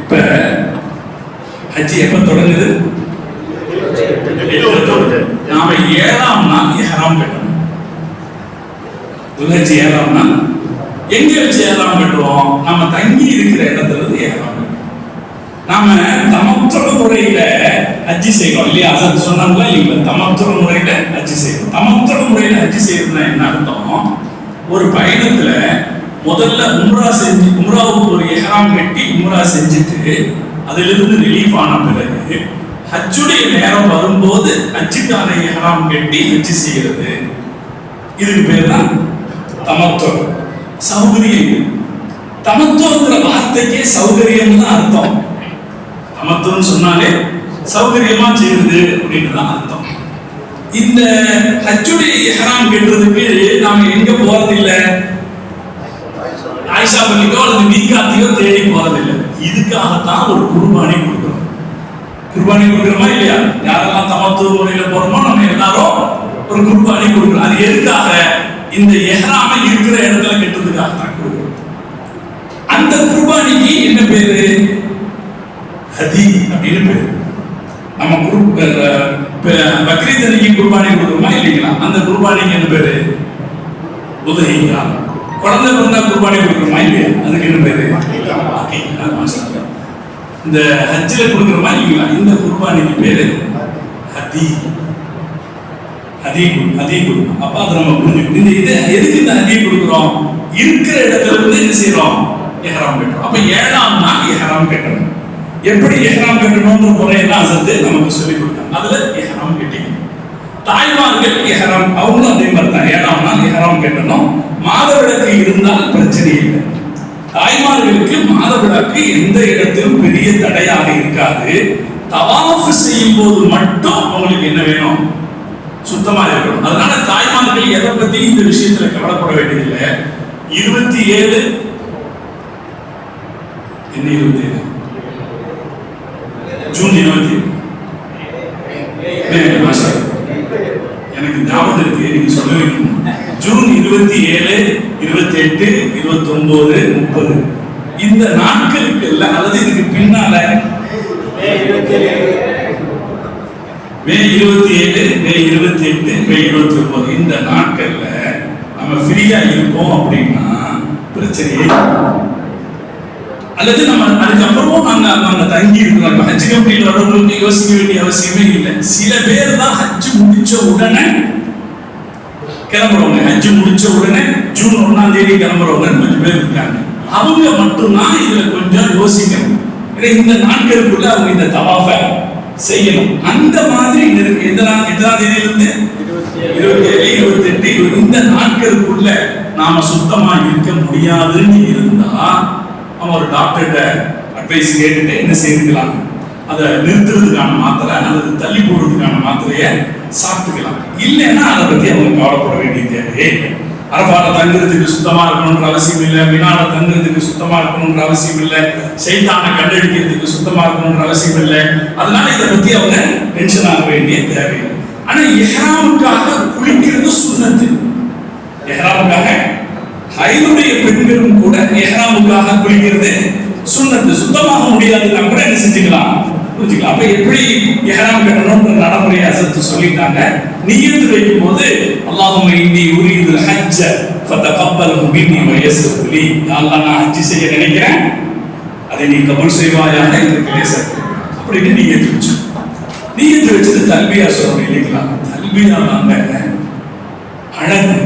இப்ப ஹஜ் எப்ப தொடங்குது? நாம 7ஆம் நாள் இஹ்ராம் கட்டணும். துல்ஹஜ் 7ஆம் நாள் எங்க வச்சு இஹ்ராம் கட்டுவோம்? நம்ம தங்கி இருக்கிற இடத்துல இருந்து இஹ்ராம் கட்டுவோம். நாம தமத்துவ முறையில ஹஜ் செய்யறோம் இல்லையா? அது சொன்னாங்களா இல்லைங்களா? தமத்துவ முறையில ஹஜ் செய்யறோம். தமத்துவ முறையில ஹஜ் செய்யறதுனா என்ன அர்த்தம்? ஒரு பயணத்துல முதல்ல உம்ரா செஞ்சு, உம்ராவுக்கு ஒரு இஹ்ராம் கட்டி உம்ரா செஞ்சுட்டு அதிலிருந்து ரிலீஃப் ஆன பிறகு ஹஜ்ஜுடைய நேரம் வரும்போது ஹஜ்ஜுக்கான இஹ்ராம் கட்டி ஹஜ் செய்கிறது. இதுக்கு பேர் தான் தமத்துவம். சௌகரியம். தமத்துவங்கிற வார்த்தைக்கே சௌகரியம் தான் அர்த்தம். தமத்துவம் சொன்னாலே சௌகரியமா செய்யுது அப்படின்னு தான் அர்த்தம். இந்த ஹஜ்ஜுடைய இஹ்ராம் கட்டுறதுக்கு நாம எங்க போறது இல்லை, ஆயிஷா பள்ளிக்கோ அல்லது மீகாத்தியோ தேடி போறதில்லை. இதுக்காகத்தான் ஒரு குர்பானி கொடுக்கிறோம். குர்பானி கொடுக்கிறோமா இல்லையா? யாரெல்லாம் தமத்துவ முறையில போறோமோ நம்ம எல்லாரும் ஒரு குர்பானி கொடுக்கிறோம். அது எதுக்காக? இந்த இஹ்ராமை இருக்கிற இடத்துல கட்டுறதுக்காக தான் கொடுக்கிறோம். அந்த குர்பானிக்கு என்ன பேரு? ஹதி அப்படின்னு பேரு. நம்ம பக்ரீத் அன்னைக்கு குர்பானி கொடுக்கிறோமா இல்லைங்களா? அந்த குர்பானிக்கு என்ன பேரு? உதஹியா. குழந்தை பிறந்தா குர்பானி கொடுக்குறோமா இல்லையா? அதுக்கு என்ன பேரு? இந்த ஹஜ்ஜில் கொடுக்குறோமா இல்லைங்களா? இந்த குர்பானிக்கு பேரு ஹதி. ஹதி கொடுக்கணும். அப்ப அதை நம்ம புரிஞ்சுக்கணும். இந்த இது எதுக்கு இந்த ஹதி கொடுக்குறோம்? இருக்கிற இடத்துல இருந்து என்ன செய்யறோம்? இஹ்ராம் கட்டுறோம். அப்ப 7ஆம் நாள் இஹ்ராம் கட்டணும். எப்படி இஹ்ராம் கட்டணும்ன்ற முறையெல்லாம் சேர்த்து நமக்கு சொல்லிக் கொடுத்தாங்க. அதுல இஹ்ராம் கட்டிக்கணும். தாய்மார்கள் இஹ்ராம் அவங்களும் அதே மாதிரி தான் 7ஆம் நாள் இஹ்ராம் கட்டணும். மாதவிலக்கு இருந்தால் பிரச்சனை இல்லை. தாய்மார்களுக்கு மாதவிலக்கு எந்த இடத்திலும் பெரிய தடையாக இருக்காது. தவாஃப் செய்யும் போது மட்டும் அவங்களுக்கு என்ன வேணும்? சுத்தமா இருக்கணும். அதனால தாய்மார்கள் எதை பத்தி இந்த விஷயத்துல கவலைப்பட வேண்டியதில்லை. 27 என்ன 27? ஜூன் 27. எனக்கு ஞாபகம் இருக்கு, நீங்க சொல்லுவீங்க. ஜூன் 27, 28, 29, 30 இந்த நாட்களுக்கு அல்லது இதுக்கு பின்னால மே 27, மே 28, மே 29 இந்த நாட்கள்ல நம்ம ஃப்ரீயா இருப்போம் அப்படின்னா பிரச்சனையே. அல்லது நம்ம அதுக்கப்புறமும் நாங்க தங்கி இருக்கிறோம். ஹஜ் கமிட்டியில் வரவங்களுக்கு யோசிக்க வேண்டிய அவசியமே இல்லை. சில பேர் தான் ஹஜ் முடிச்ச உடனே கிளம்புறவங்க. ஹஜ் முடிச்ச உடனே ஜூன் 1ஆம் தேதி கிளம்புறவங்க கொஞ்சம் பேர் இருக்காங்க. அவங்க மட்டும்தான் இதுல கொஞ்சம் யோசிக்கணும். இந்த நாட்களுக்குள்ள அவங்க இந்த தவாஃபை செய்யணும். அந்த மாதிரி எத்தனாம் தேதியிலிருந்து 27, 28 இந்த நாட்களுக்குள்ள நாம சுத்தமா இருக்க முடியாதுன்னு இருந்தா அவன் ஒரு டாக்டர்கிட்ட அட்வைஸ் கேட்டுட்டு என்ன செய்துக்கலாம், அதை நிறுத்துறதுக்கான மாத்திரை அல்லது தள்ளி போடுறதுக்கான மாத்திரையை சாப்பிட்டுக்கலாம். இல்லைன்னா அதை பத்தி அவங்க கவலைப்பட வேண்டிய தேவையே இல்லை. அரபால தங்குறதுக்கு சுத்தமா இருக்கணும்ன்ற அவசியம் இல்லை, மினால தங்குறதுக்கு சுத்தமா இருக்கணும்ன்ற அவசியம் இல்லை, சைத்தானை கண்டடிக்கிறதுக்கு சுத்தமா இருக்கணும்ன்ற அவசியம் இல்லை. அதனால இதை பத்தி அவங்க டென்ஷன் ஆக வேண்டிய தேவையில்லை. ஆனா இஹ்ராமுக்காக குளிக்கிறது சுன்னத்து. இஹ்ராமுக்காக ஹைதுடைய பெண்களும் கூட இஹ்ராமுக்காக குளிக்கிறது சுன்னத்து. சுத்தமாக முடியாதுன்னா கூட என்ன செஞ்சுக்கலாம், புரிஞ்சுக்கலாம். அப்ப எப்படி இஹ்ராம் கட்டணும்ன்ற நடைமுறையை அசத்து சொல்லிட்டாங்க. நியத்து வைக்கும் போது அல்லாஹும்ம இன்னி உரீதுல் ஹஜ்ஜ ஃபதகப்பல்ஹு மின்னி வயஸ்ஸிர் லி, அல்லாஹ் நான் ஹஜ் செய்ய நினைக்கிறேன், அதை நீ கபூல் செய்வாயாக எனக்கு லேசாக்கு அப்படின்னு நியத்து வச்சு தல்பியா சொல்லணும் இல்லைங்களா. தல்பியா தாங்க அழகு.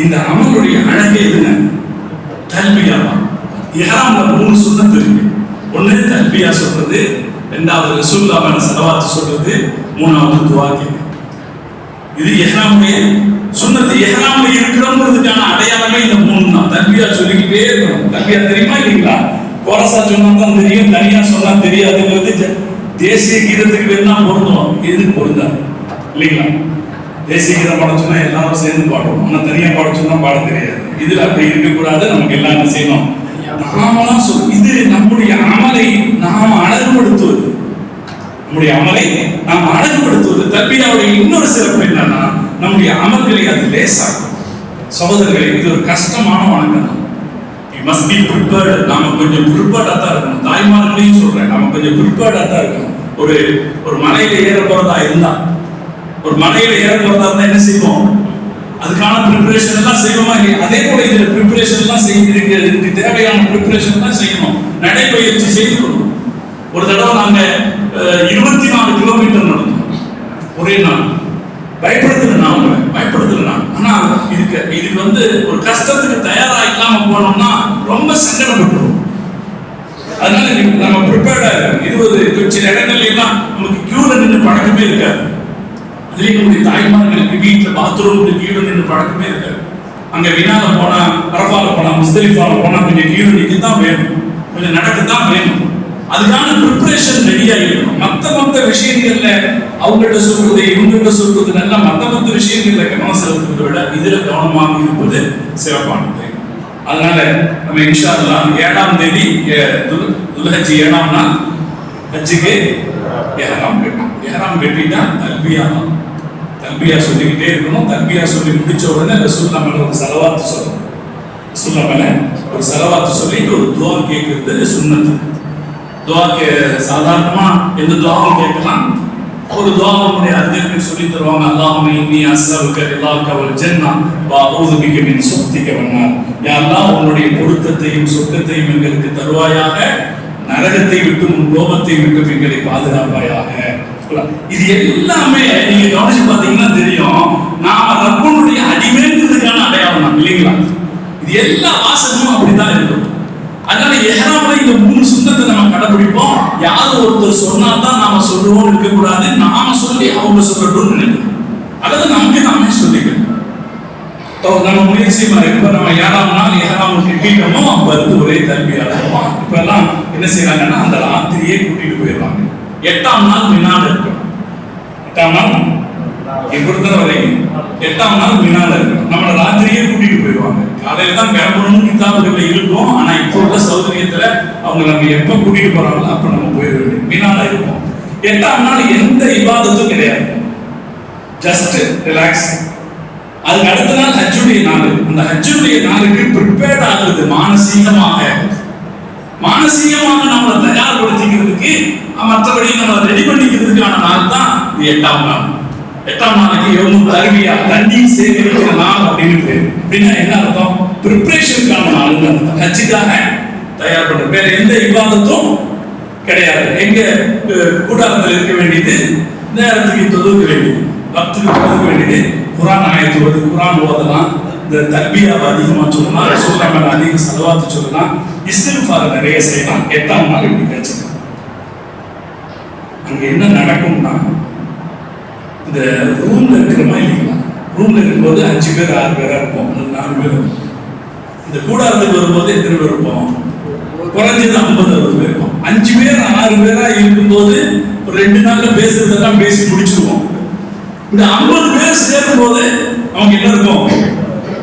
இந்த அமலுடைய அழகே எதுங்க, தல்பியா தான். இஹ்ராம்ல 3 சுன்னத் இருக்கு. ஒண்ணு தல்பியா சொல்றது, இரண்டாவது ரசூலுல்லாஹ் மேல ஸலவாத் சொல்றது, மூணாவது துஆ கேட்கிறது. இது இஹ்ராமுடைய சுன்னத். இஹ்ராம்ல இருக்கிறோம்ன்றதுக்கான அடையாளமே இந்த 3 தான். தல்பியா சொல்லிக்கிட்டே இருக்கணும். தல்பியா தெரியுமா இல்லைங்களா? கோரசா சொன்னா தான் தெரியும், தனியா சொன்னா தெரியாதுங்கிறது தேசிய கீதத்துக்கு வேணா பொருந்தும், எதுக்கு பொருந்தாது இல்லைங்களா? தேசிய கீதம் பாட சொன்னா எல்லாரும் சேர்ந்து பாடுவோம், ஆனா தனியா பாட சொன்னா பாட தெரியாது. இதுல அப்படி இருக்கக்கூடாது. நமக்கு எல்லாம் என்ன செய்யணும், நாமெல்லாம் இது நம்முடைய அமலை நாம் அழகுபடுத்துவது. நம்முடைய அமலை நாம் அழகுபடுத்துவது. தல்பியாவுடைய இன்னொரு சிறப்பு என்னன்னா, நம்முடைய அமல்களை அது லேசாகும். சகோதரர்களே, இது ஒரு கஷ்டமான வணக்கம் தான். must be prepared. நாம கொஞ்சம் ப்ரிப்பேர்டா தான் இருக்கணும். தாய்மார்களையும் சொல்றேன், நாம கொஞ்சம் ப்ரிப்பேர்டா தான் இருக்கணும். ஒரு மலையில ஏற போறதா இருந்தா என்ன செய்வோம், அதுக்கான ப்ரிப்பரேஷன் எல்லாம் செய்வோமா இல்லையா? அதே போல இதுல ப்ரிப்பரேஷன் எல்லாம் செய்திருக்கு, தேவையான ப்ரிப்பரேஷன் எல்லாம் செய்யணும். நடைபயிற்சி செய்துக்கணும். ஒரு தடவை நாங்க 24 கிலோமீட்டர் நடந்தோம் ஒரே நாள். பயப்படுத்தல. ஆனா இதுக்கு ஒரு கஷ்டத்துக்கு தயாரா இல்லாம போனோம்னா ரொம்ப சங்கடப்பட்டுரும். அதனால நம்ம ப்ரிப்பேர்டா இருக்கணும். சில இடங்கள்ல எல்லாம் நமக்கு கியூல நின்று பழக்கமே இருக்காது. அதுலேயும் நம்முடைய தாய்மார்களுக்கு வீட்டில் பாத்ரூம் கியூல நின்று பழக்கமே இருக்காது. அங்க வினால போனா, அரஃபால போனா, முஸ்தலிஃபால போனா கொஞ்சம் கியூல நிற்க தான் வேணும், கொஞ்சம் நடக்கத்தான் வேணும். அதுக்கான ப்ரிப்பரேஷன் ரெடியா இருக்கணும். மற்ற விஷயங்கள்ல அவங்ககிட்ட சொல்றது, இவங்ககிட்ட சொல்றது நல்லா, மற்ற விஷயங்கள்ல கவனம் செலுத்துவதை விட இதுல கவனமாக இருப்பது சிறப்பானது. அதனால நம்ம இன்ஷா அல்லாஹ் 7ஆம் தேதி துல்ஹஜ் 7ஆம் நாள் ஹஜ்ஜுக்கு இஹ்ராம் கட்டிட்டா தல்பியா சொல்லிக்கிட்டே இருக்கணும். தல்பியா சொல்லி முடிச்ச உடனே ரசூலுல்லாஹ் மேல ஒரு ஸலவாத் சொல்லணும். ரசூலுல்லாஹ் மேல ஒரு ஸலவாத் சொல்லிட்டு ஒரு துஆ கேட்கிறது சுன்னத். துஆக்கு சாதாரணமா எந்த துஆவும் கேட்கலாம். ஒரு துஆவுடைய அறிஞர்கள் சொல்லி தருவாங்க. அல்லாஹும்ம இன்னி அஸ்அலுக ரிலாக வல் ஜன்னா வ அஊது பிக மின் சுக்திக வன்னார். யா அல்லாஹ், உன்னுடைய பொருத்தத்தையும் சொர்க்கத்தையும் எங்களுக்கு தருவாயாக, நரகத்தை விட்டு உன் கோபத்தை விட்டு எங்களை பாதுகாப்பாயாக. இது எல்லாமே நீங்க கவனிச்சு பாத்தீங்கன்னா தெரியும், நாம ரப்பனுடைய அடிமைன்றதுக்கான அடையாளம் தான் இல்லைங்களா? இது எல்லா வாசகமும் அப்படித்தான் இருக்கும். அதனால இஹ்ராம்ல இந்த 3 சுன்னத்தை நம்ம கடைபிடிப்போம். யாரும் ஒருத்தர் சொன்னாதான் நாம சொல்லுவோம் இருக்கக்கூடாது. நாம சொல்லி அவங்க சொல்லட்டும்னு நினைக்கணும், அல்லது நமக்கு நாமே சொல்லிக்கணும். நம்ம முயற்சி இப்ப நம்ம 7ஆம் நாள் இஹ்ராம் கட்டிட்டோமோ அப்ப ஒரே தல்பியா இருக்கும். இப்ப எல்லாம் என்ன செய்யறாங்கன்னா அந்த ராத்திரியே கூட்டிட்டு போயிடுவாங்க. 8ஆம் நாள் மினால இருக்கும். 8ஆம் நாள் பொறுத்தவரை வரைக்கும் 8ஆம் நாள் மினால இருக்கும். நம்மள ராத்திரியே கூட்டிட்டு போயிடுவாங்க. காலையில தான் கிளம்பணும்னு கிதாபுகள்ல இருக்கும். ஆனா இப்போ உள்ள சௌகரியம் சமயத்துல அவங்க நம்ம எப்ப கூட்டிட்டு போறாங்களோ அப்ப நம்ம போயிட வேண்டிய மீனால இருப்போம். 8ஆம் நாள் எந்த இபாதத்தும் கிடையாது, ஜஸ்ட் ரிலாக்ஸ். அதுக்கு அடுத்த நாள் ஹஜ்ஜுடைய நாள். அந்த ஹஜ்ஜுடைய நாளுக்கு ப்ரிப்பேர்ட் ஆகுறது மானசீகமாக நம்மளை தயார்படுத்திக்கிறதுக்கு, மற்றபடி நம்ம ரெடி பண்ணிக்கிறதுக்கான நாள் தான் 8ஆம் நாள். 8ஆம் நாளைக்கு யௌமுத் தர்பியா, தண்ணீர் சேகரிக்கிற நாள் அப்படின்னு. அப்படின்னா என்ன அர்த்தம்? ப்ரிப்பரேஷனுக்கான நாள் அர்த்தம். ஹஜ்ஜுக்காக தயார்படுற. வேற எந்த இபாதத்தும் கிடையாது. எங்க கூடாரத்தில் இருக்க வேண்டியது, நேரத்துக்கு தொழுக வேண்டியது, பக்துக்கு தொழுக வேண்டியது, குரான் ஆயத்து வருது, குரான் ஓதலாம், இந்த தல்பியாவை அதிகமாக சொல்லலாம், ரசூலுல்லாஹ் மேல அதிக ஸலவாத் சொல்லலாம், இஸ்திக்ஃபார் நிறைய செய்யலாம். 8ஆம் நாள் இப்படி கிடைச்சிருக்கு. அங்க என்ன நடக்கும்னா, இந்த ரூம்ல இருக்கிற மாதிரி இல்லைங்களா, ரூம்ல இருக்கும்போது 5 பேர் 6 பேரா இருப்போம், 4 பேர். இந்த கூடாரத்துக்கு வரும்போது எத்தனை பேர் இருப்போம்? குறைஞ்சது 50-60 பேர் இருப்போம். 5 பேர் 6 பேரா இருக்கும்போது ஒரு 2 நாள்ல பேசுறதெல்லாம் பேசி முடிச்சிருவோம். இந்த 50 பேர் சேரும் போது அவங்க என்ன இருக்கும்?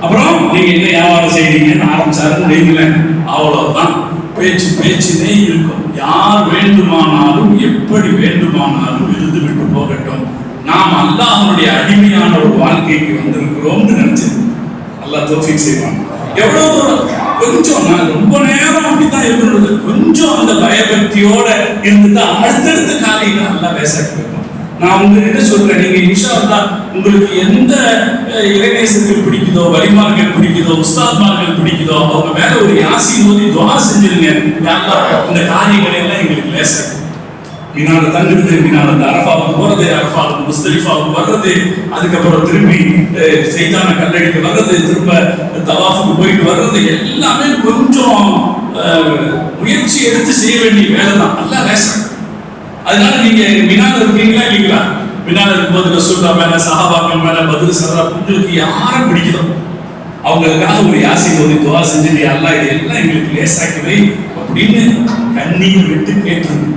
அப்புறம் நீங்க என்ன வியாபாரம் செய்றீங்கன்னு ஆரம்பிச்சாருன்னு வைங்களேன், அவ்வளவுதான். பேச்சுனே இருக்கும். யார் வேண்டுமானாலும் எப்படி வேண்டுமானாலும் இருந்து விட்டு போகட்டும், நாம் அல்லாஹ்வுடைய அடிமையான ஒரு வாழ்க்கைக்கு வந்திருக்கிறோம்னு நினைச்சு அல்லாஹ் தௌஃபீக் செய்வான். எவ்வளவு தூரம் கொஞ்சம், நான் ரொம்ப நேரம் அப்படித்தான் இருக்கிறது, கொஞ்சம் அந்த பயபக்தியோட இருந்துட்டா அடுத்தடுத்த காலையில நல்லா பேச. நான் உங்ககிட்ட சொல்றேன், நீங்க இன்ஷா அல்லாஹ் உங்களுக்கு எந்த இறைநேசர்கள் பிடிக்குதோ, வலிமார்கள் பிடிக்குதோ, உஸ்தாத்மார்கள் பிடிக்குதோ, அவங்க மேல ஒரு யாசீன் ஓதி துஆ செஞ்சிருங்க. இந்த காரியங்களை எல்லாம் எங்களுக்கு லேசா. மினால தங்குறது, மினால அரஃபாவுக்கு போறது, அரஃபாவுக்கு முஸ்தலிஃபாவுக்கு வர்றது, அதுக்கப்புறம் திரும்பி சைத்தான கல்லடிக்கு வர்றது, திரும்ப தவாஃபுக்கு போயிட்டு வர்றது, எல்லாமே கொஞ்சம் முயற்சி எடுத்து செய்ய வேண்டிய வேலை தான். நல்லா லேசா. அதனால நீங்க மினால இருக்கீங்களா இல்லைங்களா? மினால இருக்கும்போது ரசூலுல்லாஹ் மேல, சஹாபாக்கள் மேல, பத்ர் சஹரா, உங்களுக்கு யாரை பிடிக்குதோ அவங்களுக்காக ஒரு யாசீன் ஓதி துஆ செஞ்சுட்டு, அல்லாஹ் இதெல்லாம் எங்களுக்கு லேசாக்கி வை அப்படின்னு கண்ணீர் விட்டு கேட்டுருங்க.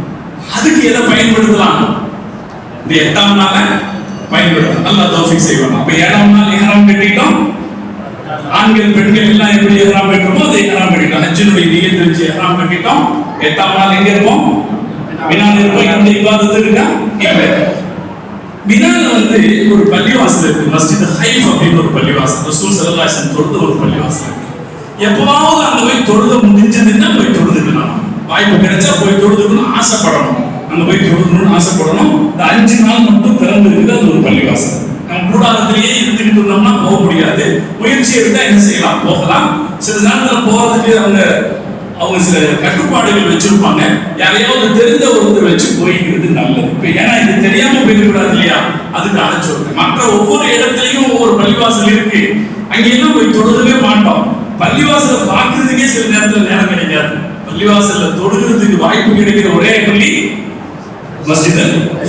அதுக்கு எதை பயன்படுத்தலாம்? இந்த 8ஆம் நாளை பயன்படுத்தலாம். அல்லாஹ் தௌஃபீக் செய்வான். அப்ப 7ஆம் நாள் இஹ்ராம் கட்டிட்டோம். ஆண்கள் பெண்கள் எல்லாம் எப்படி இஹ்ராம் கட்டுறோமோ அதை இஹ்ராம் கட்டிட்டோம். ஹஜ்ஜுடைய நியத் வச்சு இஹ்ராம் கட்டிட்டோம். 8ஆம் நாள் எங்க இருப்போம்? மினால இருப்போம். இந்த இபாதத்து இருக்கா? இல்லை. மினால ஒரு பள்ளிவாசல் இருக்கு, மஸ்ஜித் ஹைஃப் அப்படின்னு ஒரு பள்ளிவாசல். ரசூல் ஸல்லல்லாஹு அலைஹி வஸல்லம் தொழுத ஒரு பள்ளிவாசல் இருக்கு. எப்பவாவது அங்க போய் தொழுத முடிஞ்சதுன்னா போய் தொழுதுக்கலாம். வாய்ப்பு கிடைச்சா போய் தொழுதுக்கணும், ஆசைப்படணும். அங்க போய் தொழுதுக்கணும்னு ஆசைப்படணும். இந்த 5 நாள் மட்டும் திறந்து இருக்குது. அது ஒரு பள்ளிவாசல். நம்ம கூடாரத்திலேயே இருந்துகிட்டு இருந்தோம்னா போக முடியாது. முயற்சி எடுத்தா என்ன செய்யலாம்? போகலாம். சில நேரத்துல போறதுக்கு அவங்க சில கட்டுப்பாடுகள் வச்சிருப்பாங்க. யாரையாவது தெரிந்த ஒருத்தர் வச்சு போய்கிறது நல்லது. இப்ப ஏன்னா இது தெரியாம போயிடக்கூடாது இல்லையா, அதுக்காக சொல்றேன். மற்ற ஒவ்வொரு இடத்துலயும் ஒவ்வொரு பள்ளிவாசல் இருக்கு. அங்கெல்லாம் போய் தொழுதவே மாட்டோம். பள்ளிவாசலை பார்க்கறதுக்கே சில நேரத்துல நேரம் கிடைக்காது. பள்ளிவாசல்ல தொழுகிறதுக்கு வாய்ப்பு கிடைக்கிற ஒரே பள்ளி மஸ்ஜித்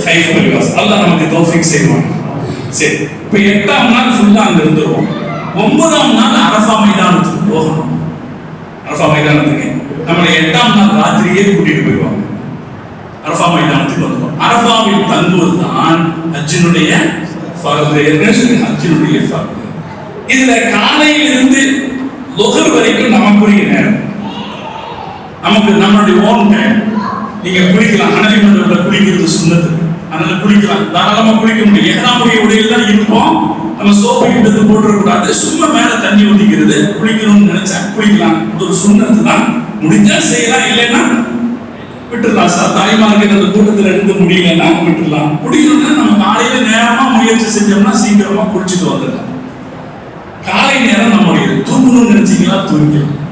ஹைஃப் பள்ளிவாசல். அல்லாஹ் நமக்கு தௌஃபீக் செய்வான். சரி, இப்ப 8ஆம் நாள் ஃபுல்லா அங்க இருந்துருவோம். 9ஆம் நாள் அரஃபா மைதானத்துக்கு போகணும். அரஃபா மைதானத்துக்கு நம்மளை 8ஆம் நாள் ராத்திரியே கூட்டிட்டு போயிடுவாங்க. அரஃபா மைதானத்துக்கு வந்துடும். அரஃபாவில் தங்குவது தான் ஹஜ்ஜினுடைய ஃபர்து. ஹஜ்ஜினுடைய ஃபர்து. இதுல காலையிலிருந்து லுஹர் வரைக்கும் நமக்குரிய நேரம், நமக்கு நம்மளுடைய ஓன் டைம். நீங்க குளிக்கலாம், ஹனஃபி மذஹப்ல குளிக்கிறது சுன்னத்து, அதனால குளிக்கலாம், தாராளமா குளிக்க முடியும். இஹ்ராமுடைய உடையில தான் இருப்போம். நம்ம சோப்பு எடுத்து போட்டுறக்கூடாது. சும்மா மேல தண்ணி ஊத்திக்கிறது, குளிக்கணும்னு நினைச்சா குளிக்கலாம். ஒரு சுன்னத்து தான். முடிஞ்சா செய்யலாம், இல்லைன்னா விட்டுடலாம். தாய்மார்கள் அந்த கூட்டத்தில் இருந்து முடியலன்னா விட்டுடலாம். குடிக்கணும்னா நம்ம காலையில நேரமா முயற்சி செஞ்சோம்னா சீக்கிரமா குடிச்சிட்டு வந்துடலாம். காலை நேரம் நம்முடைய தூங்கணும்னு நினைச்சீங்களா தூங்கிக்கலாம்.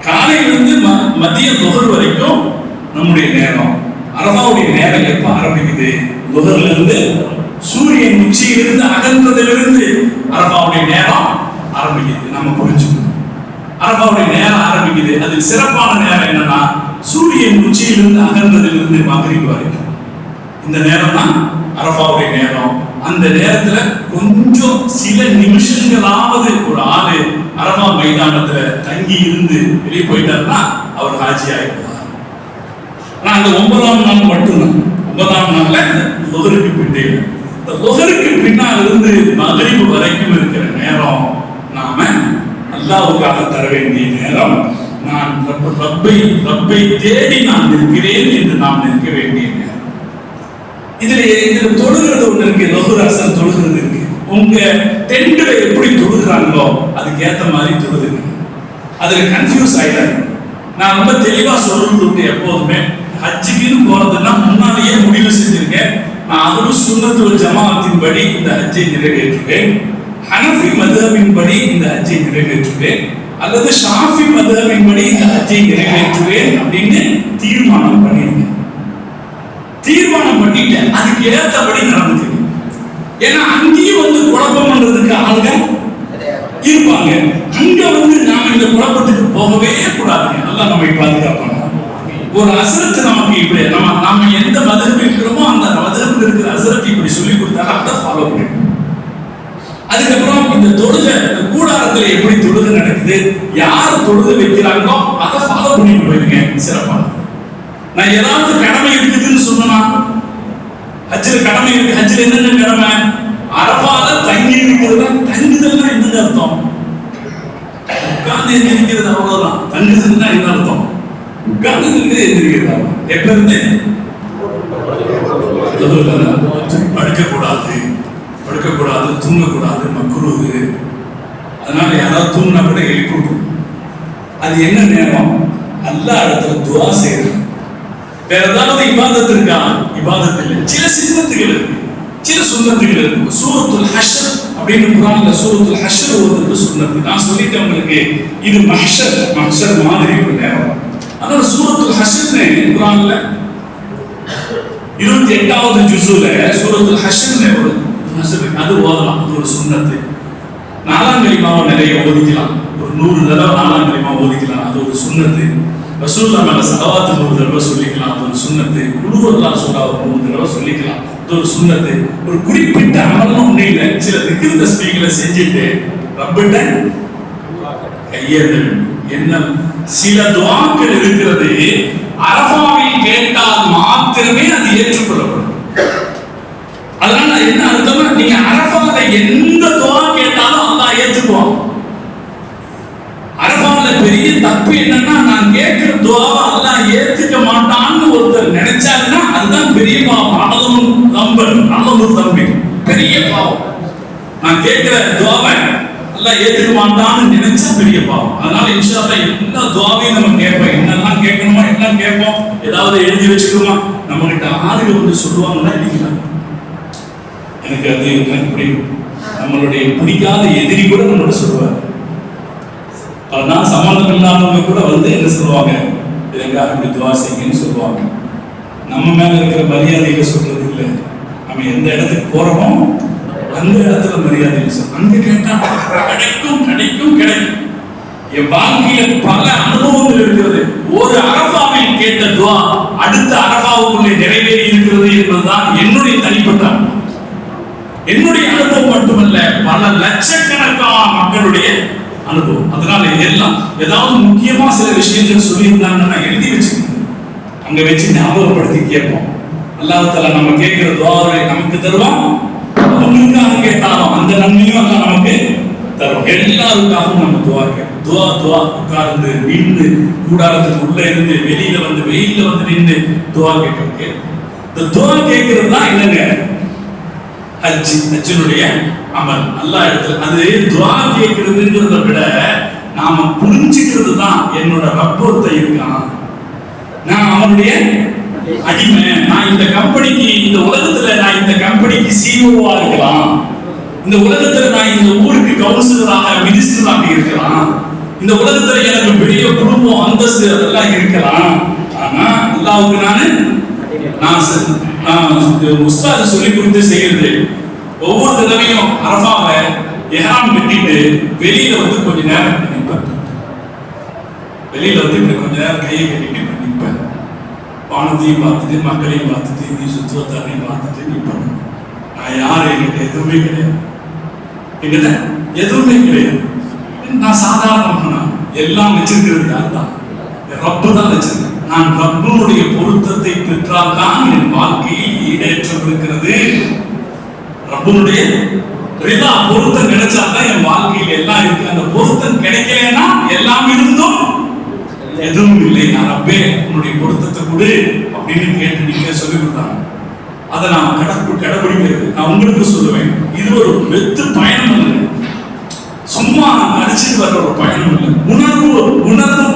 காலையிலிருந்து மதிய லுஹர் வரைக்கும் நம்முடைய நேரம். அரஃபாவுடைய நேரம் எப்ப ஆரம்பிக்குது? லுஹர்ல இருந்து சூரியன் உச்சியிலிருந்து அகன்றதிலிருந்து அரஃபாவுடைய நேரம் ஆரம்பிக்குது. நம்ம புரிஞ்சுக்கணும். அரஃபாவுடைய நேரம் ஆரம்பிக்குது. அதில் சிறப்பான நேரம் என்னன்னா, சூரியன் உச்சியிலிருந்து அகன்றதிலிருந்து மக்ரிப் வரைக்கும். இந்த நேரம் தான் அரஃபாவுடைய நேரம். அந்த நேரத்துல கொஞ்சம் சில நிமிஷங்களாவது ஒரு ஆளு அரஃபா மைதானத்துல தங்கி இருந்து வெளியே போயிட்டாருன்னா அவர் ஹாஜி ஆயிடுவார். ஆனா அந்த 9ஆம் நாள் மட்டும்தான். 9ஆம் நாள்ல லுஹருக்கு பின்னே, இந்த லுஹருக்கு பின்னால் இருந்து மக்ரிப் வரைக்கும் இருக்கிற நேரம் நாம அல்லாஹ்வுக்காக தர வேண்டிய நேரம். நான் ரப்பை தேடி நான் நிற்கிறேன் என்று நாம் நிற்க வேண்டிய இதுல தொழுகிறது ஒண்ணு இருக்கு, லோகராசன் தொழுகிறது இருக்கு. உங்க டென்ட்ல எப்படி தொழுகிறாங்களோ அதுக்கு ஏத்த மாதிரி தொழுதுங்க. அதுல கன்ஃபியூஸ் ஆயிடாங்க. நான் ரொம்ப தெளிவா சொல்றது எப்போதுமே ஹஜ்ஜுக்குன்னு போறதுன்னா முன்னாலேயே முடிவு செஞ்சிருக்கேன். நான் அதுவும் சுன்னத்து வல் ஜமாஅத்தின் படி இந்த ஹஜ்ஜை நிறைவேற்றுவேன், ஹனஃபி மذஹபின் படி இந்த ஹஜ்ஜை நிறைவேற்றுவேன், அல்லது ஷாஃபி மذஹபின் படி இந்த ஹஜ்ஜை நிறைவேற்றுவேன் அப்படின்னு தீர்மானம் பண்ணிருக்கேன். தீர்மானம் பண்ணிட்டு அதுக்கு ஏற்றபடி நடந்துக்கு. ஏன்னா அங்கேயும் குழப்பம் பண்றதுக்கு ஆளுங்க இருப்பாங்க. அங்க நாம இந்த குழப்பத்துக்கு போகவே கூடாதுங்க. நல்லா நம்மை பாதுகாப்பாங்க. ஒரு அசரத்து நமக்கு இப்படி நாம எந்த மதம் இருக்கிறோமோ அந்த மதத்தில் இருக்கிற அசரத்தை இப்படி சொல்லி கொடுத்தாலும் அதை ஃபாலோ பண்ணிடும். அதுக்கப்புறம் இந்த தொழுகை கூடாரத்துல எப்படி தொழுகை நடக்குது, யார் தொழுகை வைக்கிறாங்களோ அதை ஃபாலோ பண்ணிட்டு போயிருங்க. சிறப்பான நான் ஏதாவது கடமை இருக்குதுன்னு சொன்னா, ஹஜ்ஜில கடமை இருக்கு. ஹஜ்ஜில என்னென்ன கடமை? அரபால தங்கி இருக்கிறது. தங்குதல்னா என்னங்க அர்த்தம்? உட்கார்ந்து எந்திரிக்கிறது அவ்வளவுதான். தங்குதல்னா என்ன அர்த்தம்? உட்கார்ந்து எந்திரிக்கிறது. எப்ப இருந்து படுக்கக்கூடாது, தூங்கக்கூடாது, மக்ரூஹ். அதனால யாராவது தூங்கினா கூட எழுப்பி. அது என்ன நேரம்? அல்லாஹ் இடத்துல துஆ செய்யறது. வேற ஏதாவது இபாதத் இருக்கா? இபாதத் இல்லை. சில சின்னத்துகள் இருக்கு, சில சுன்னத்துகள் இருக்கு. சூரத்துல் ஹஷ்ர் அப்படின்னு குர்ஆன்ல சூரத்துல் ஹஷ்ர் ஓதுறது சுன்னத்து. நான் சொல்லிட்டேன் உங்களுக்கு, இது மஹ்ஷர் மாதிரி ஒரு நேரம். அதனால சூரத்துல் ஹஷ்ர்னு குர்ஆன்ல 28வது ஜுஸுல சூரத்துல் ஹஷ்ர்னு ஒரு ஹஷ்ர் அது ஓதலாம். அது ஒரு சுன்னத்து. நாலாம் கலிமாவை நிறைய ஓதிக்கலாம். ஒரு 100 தடவை நாலாம் கலிமாவை ஓதிக்கலாம். அது ஒரு சுன்னத்து. ரசூலுல்லாஹ் மேல ஸலவாத் 100 தடவை சொல்லிக்கலாம். அது ஒரு சுன்னத்து. குல் ஹுவல்லாஹ் சூரா 100 தடவை சொல்லிக்கலாம். அது ஒரு சுன்னத்து. ஒரு குறிப்பிட்ட அமல்னு ஒண்ணு இல்லை. சில திக்ர் தஸ்பீகளை செஞ்சுட்டு ரப்பிட்ட கையேந்த என்ன சில துஆக்கள் இருக்கிறது, அரஃபாவில் கேட்டால் மாத்திரமே அது ஏற்றுக்கொள்ளப்படும். அதனால என்ன அர்த்தம்னா, நீங்க அரஃபால எந்த துஆ கேட்டாலும் அல்லாஹ் ஏற்றுக்குவான். அரஃபால பெரிய தப்பு என்னன்னா, நான் கேட்கிற துஆவை அல்லாஹ் ஏத்துக்க மாட்டான்னு ஒருத்தர் நினைச்சாருன்னா அதுதான் பெரிய பாவம். அல்லாஹ் தம்பி பெரிய பாவம். நான் கேட்கிற துஆவை அல்லாஹ் ஏத்துக்க மாட்டான்னு நினைச்சா பெரிய பாவம். அதனால இன்ஷா அல்லாஹ் எல்லா துஆவையும் நம்ம கேட்போம். என்னெல்லாம் கேட்கணுமோ எல்லாம் கேட்போம். ஏதாவது எழுதி வச்சுக்கணுமா? நம்ம கிட்ட ஆளுங்க சொல்லுவாங்கன்னா இல்லைங்களா, எனக்கு அது இப்படி நம்மளுடைய பிடிக்காத எதிரி கூட நம்மளோட சொல்லுவார். அதனால சம்பந்தம் இல்லாதவங்க கூட என்ன சொல்லுவாங்க, இதற்காக இப்படி துஆ செய்யுங்கன்னு சொல்லுவாங்க. நம்ம மேல இருக்கிற மரியாதையில சொல்றது இல்லை. நம்ம எந்த இடத்துக்கு போறோமோ அந்த இடத்துல மரியாதையில சொல்றோம். அங்க கேட்டா கிடைக்கும். என் வாழ்க்கையில பல அனுபவங்கள் இருக்கிறது. ஒரு அரஃபாவில் கேட்ட துஆ அடுத்த அரஃபாவுக்குள்ளே நிறைவேறி இருக்கிறது என்பதுதான் என்னுடைய தனிப்பட்ட என்னுடைய அனுபவம் மட்டுமல்ல, பல லட்சக்கணக்கான மக்களுடைய அனுபவம். அதனால எல்லாம் ஏதாவது முக்கியமா சில விஷயங்கள் சொல்லியிருந்தாங்கன்னா எழுதி வச்சுக்கணும். அங்க வச்சு ஞாபகப்படுத்தி கேட்போம். அல்லாஹ் தஆலா நம்ம கேட்கிற துஆவை நமக்கு தருவான். அவங்களுக்காக கேட்டாலும் அந்த நன்மையும் அல்லாஹ் நமக்கு தரும். எல்லாருக்காகவும் நம்ம துஆ கேட்போம். துஆ உட்கார்ந்து நின்று கூடாரத்துக்கு உள்ள இருந்து வெளியில வெயில்ல நின்று துஆ கேட்கறது. இந்த துஆ கேட்கறது தான் என்னங்க ஹஜ்ஜினுடைய அமல். அல்லாஹ் இடத்துல அது துஆ கேட்கிறதுங்கிறத விட நாம புரிஞ்சுக்கிறது தான் என்னோட ரப்போத்தை இருக்கான், நான் அவனுடைய அடிமை, நான் இந்த கம்பெனிக்கு, இந்த உலகத்துல நான் இந்த கம்பெனிக்கு சிஇஓவா இருக்கலாம், இந்த உலகத்துல நான் இந்த ஊருக்கு கவுன்சிலராக மினிஸ்டராக இருக்கலாம், இந்த உலகத்துல எனக்கு பெரிய குடும்பம் அந்தஸ்து அதெல்லாம் இருக்கலாம். ஆனா அல்லாஹ்வுக்கு நான் உஸ்தாது சொல்லி கொடுத்து செய்யறது, ஒவ்வொரு தடவையும் அரஃபாவை இஹ்ராம் கட்டிட்டு வெளியில கொஞ்ச நேரம் நிற்பேன். வெளியில கொஞ்ச நேரம் கையை கட்டிட்டு நிற்பேன். வானத்தையும் பார்த்துட்டு மக்களையும் பார்த்துட்டு நீ சுற்றுவத்தாரையும் பார்த்துட்டு நிற்பேன். நான் யாரு? என்கிட்ட எதுவுமே கிடையாது. என்கிட்ட எதுவுமே கிடையாது. நான் சாதாரண எல்லாம் வச்சிருக்கிறது யார் தான்? ரப்பு தான் வச்சிருக்கேன். நான் ரப்புடைய பொருத்தத்தை பெற்றால் தான் என் வாழ்க்கையில் ஈடேற்றம் இருக்கிறது. ரப்புடைய ரிதா பொருத்தம் கிடைச்சாதான் என் வாழ்க்கையில் எல்லாம் இருக்கு. அந்த பொருத்தம் கிடைக்கலன்னா எல்லாம் இருந்தும் எதுவும் இல்லை. ரப்பே உன்னுடைய பொருத்தத்தை கொடு அப்படின்னு கேட்டு நீங்க சொல்லி கொடுத்தாங்க. அதை நான் கடைபிடிக்கிறது நான் உங்களுக்கு சொல்லுவேன். இது ஒரு வெத்து பயணம் இல்லை, சும்மா அடிச்சுட்டு வர்ற ஒரு பயணம் இல்லை, உணர்வு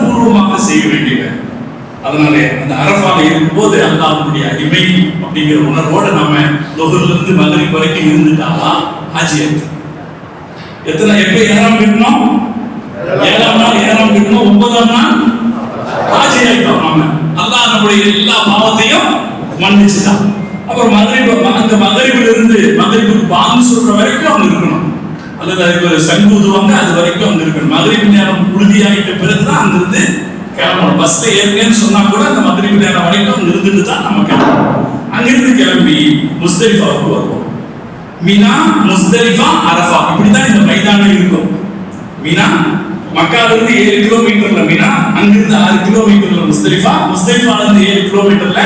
பூர்வமாக செய்ய வேண்டியது. அதனால அந்த அரஃபால இருக்கும்போது அல்லாஹ்வுடைய அடிமை அப்படிங்கிற உணர்வோட நம்ம தொஹர்ல இருந்து மகரிப் வரைக்கும் இருந்துட்டாவா ஹாஜியத். எப்ப ஏறாம் கிட்டணும், 7ஆம் நாள் ஏறாம் கிட்டணும், 9ஆம் நாள் ஹாஜி ஆயிட்டோம். நம்ம அல்லாஹ் நம்முடைய எல்லா பாவத்தையும் மன்னிச்சுட்டான். அப்புறம் அந்த மகரிபில் இருந்து மகரிபுக்கு பாங்கு சொல்ற வரைக்கும் அவங்க இருக்கணும், அல்லது அதுக்கு ஒரு சங்கு ஊதுவாங்க, அது வரைக்கும் அவங்க இருக்கணும். மகரிப் நேரம் உறுதியாகிட்ட பிறகுதான் அங்கிருந்து கிளம்பணும். பஸ்ல ஏற்கனவே சொன்னா கூட அந்த மகரிப் நேரம் வரைக்கும் அங்க இருந்துட்டு தான் நம்ம கிளம்பணும். அங்கிருந்து கிளம்பி முஸ்தலிஃபாவுக்கு வருவோம். மினா, முஸ்தலிஃபா, அரஃபா இப்படிதான் இந்த மைதானம் இருக்கும். மினா மக்கால இருந்து 7 கிலோமீட்டர்ல மினா, அங்கிருந்து 6 கிலோமீட்டர்ல முஸ்தலிஃபா, முஸ்தலிஃபால இருந்து 7 கிலோமீட்டர்ல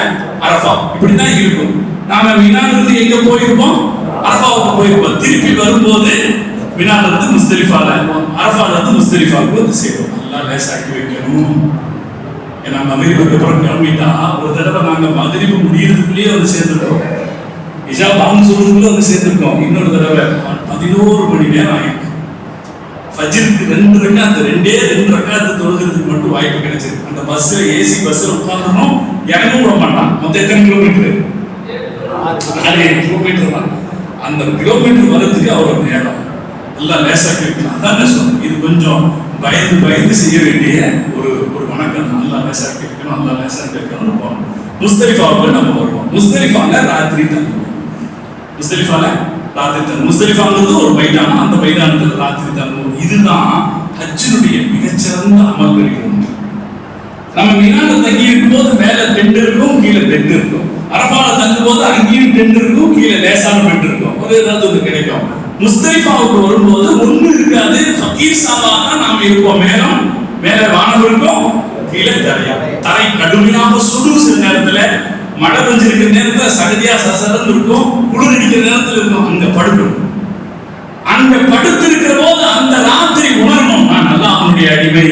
அரஃபா இப்படிதான் இருக்கும். நாம மினால இருந்து எங்க போயிருப்போம், அரஃபாவுக்கு போயிருப்போம். திருப்பி வரும்போது மினால இருந்து முஸ்தலிஃபால, அரஃபால இருந்து முஸ்தலிஃபாவுக்கு வந்து சேரும். அல்லாஹ் லேசாக்கி வைக்கணும். ஏன்னா மகரிபுக்கு அப்புறம் கிளம்பிட்டா ஒரு தடவை நாங்க மகரிபு முடியறதுக்குள்ளேயே வந்து சேர்ந்துருக்கோம், இஷா பாங்கு சொல்றதுக்குள்ள வந்து சேர்ந்துருக்கோம். இன்னொரு தடவை 11 மணி நேரம் ஆயிருக்கு. ஃபஜ்ருக்கு 2 ரக்காத், 2 ரக்காத் தொழுகிறதுக்கு மட்டும் வாய்ப்பு கிடைச்சது. அந்த பஸ்ல ஏசி பஸ்ல உட்கார்ந்தோம், இறங்க விட மாட்டான். மொத்தம் எத்தனை கிலோமீட்டர், 6 கிலோமீட்டர் தான். அந்த கிலோமீட்டர் வரதுக்கு அவ்வளவு நேரம். எல்லாம் லேசாக்கி வைக்கலாம். அதான் சொல்றேன், இது கொஞ்சம் பயந்து செய்ய வேண்டிய ஒரு வணக்கம். நல்லா லேசாக்கி வைக்கணும், நல்லா லேசாக்கி வைக்கணும்னு போகணும். முஸ்தலிஃபாவுக்கு நம்ம வருவோம். முஸ்தலிஃபால ராத்திரி தங்குவோம். முஸ்தலிஃபாங்கிறது ஒரு மைதானம், அந்த மைதானத்தில் ராத்திரி தங்குவோம். இதுதான் ஹஜ்ஜினுடைய மிகச்சிறந்த அமல்களில் ஒன்று. நம்ம மினால தங்கி இருக்கும் போது மேல டென்ட் இருக்கும், கீழே டென்ட் இருக்கும். அரஃபால தங்கும் போது அங்கேயும் டென்ட் இருக்கும், கீழே லேசான டென்ட் இருக்கும். ஒரு ஏதாவது ஒன்று கிடைக்கும். முஸ்தலிஃபாவுக்கு வரும்போது ஒண்ணு இருக்காது, ஃபகீர் சாலாக நாம இருப்போம். மேல வானம் இருக்கும், கீழே தரை கடுமையாக சுடு. சில நேரத்துல மழை பெஞ்சிருக்கிற நேரத்துல சகதியா சசரன்னு இருக்கும், குளிர் அடிக்கிற நேரத்துல இருக்கும். அங்க படுக்கணும். அங்க படுத்திருக்கிற போது அந்த ராத்திரி உணரணும், நான் அல்லாஹ்வுடைய அடிமை,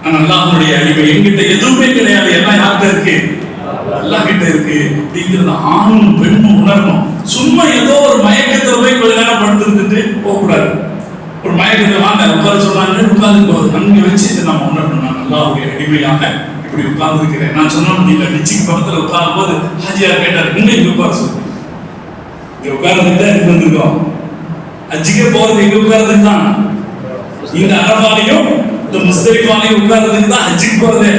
நான் அல்லாஹ்வுடைய அடிமை. என்கிட்ட எதுவுமே கிடையாது, எல்லாம் யார்கிட்ட இருக்கு, அல்லாஹ் கிட்ட இருக்கு அப்படிங்கிறது ஆணும் பெண்ணும் உணரணும். சும்மா ஏதோ ஒரு மயக்கத்துல போய் கொஞ்ச நேரம் படுத்துட்டு போக கூடாது. ஒரு மயக்கத்தை வாங்க உட்கார சொன்னாங்க, உட்கார்ந்து அங்க வச்சு நம்ம உணரணும், நான் அல்லாஹ்வுடைய அடிமையாக இப்படி உட்கார்ந்து இருக்கிறேன். நான் சொன்னோம், நீங்க நிச்சயம் பக்கத்துல உட்காரும் போது ஹாஜியார் கேட்டார், இங்க உட்கார சொல்லு. இங்க உட்கார்ந்துட்டு தான் இங்க வந்திருக்கோம். ஹஜ்ஜுக்கே போறது எங்க உட்கார்றதுக்கு தான். இந்த அரஃபாலையும் இந்த முஸ்தலிஃபாலையும் உட்கார்றதுக்கு தான் ஹஜ்ஜுக்கு போறது.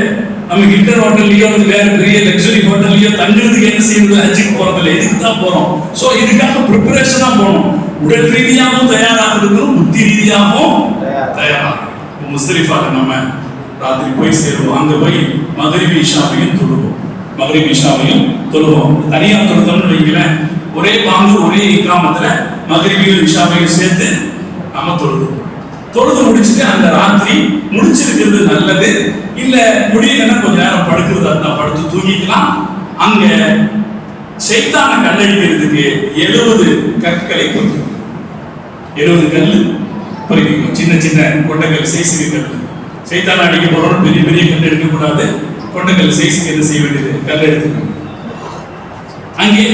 நம்ம ஹில்டன் ஹோட்டல்லையோ வேற பெரிய லக்ஸரி ஹோட்டல்லையோ தங்குறதுக்கு என்ன செய்யறது, ஹஜ்ஜுக்கு போறதில்ல. இதுக்கு தான் போறோம். சோ இதுக்காக ப்ரிப்பரேஷனா போகணும். உடல் ரீதியாகவும் தயாராக இருக்கணும், புத்தி ரீதியாகவும் தயாராக. முஸ்தலிஃபால நம்ம ராத்திரி போய் சேருவோம். அங்க போய் மகரிப் இஷாவையும் தொழுவோம். தனியா தொழுதோம்னு வைங்களேன், ஒரே பாங்கு ஒரே இக்காமத்துல மகரிபையும் இஷாவையும் சேர்த்து நம்ம தொழுது முடிச்சுட்டு அந்த ராத்திரி முடிச்சிருக்கிறது நல்லது. இல்ல முடியலன்னா கொஞ்ச நேரம் படுக்கிறதா இருந்தா படுத்து தூங்கிக்கலாம். அங்க சைத்தான கல்லடிக்கிறதுக்கு 70 கற்களை கொடுக்கும். 70 கல் பொறுக்கிக்கும், சின்ன சின்ன கொண்டைக்கல் சைஸுக்கு கல். சைத்தான அடிக்க போறோம், பெரிய பெரிய கல் எடுக்கக்கூடாது. கொண்டைக்கல் சைஸுக்கு என்ன செய்ய வேண்டியது, கல் எடுத்துக்கணும். அங்கே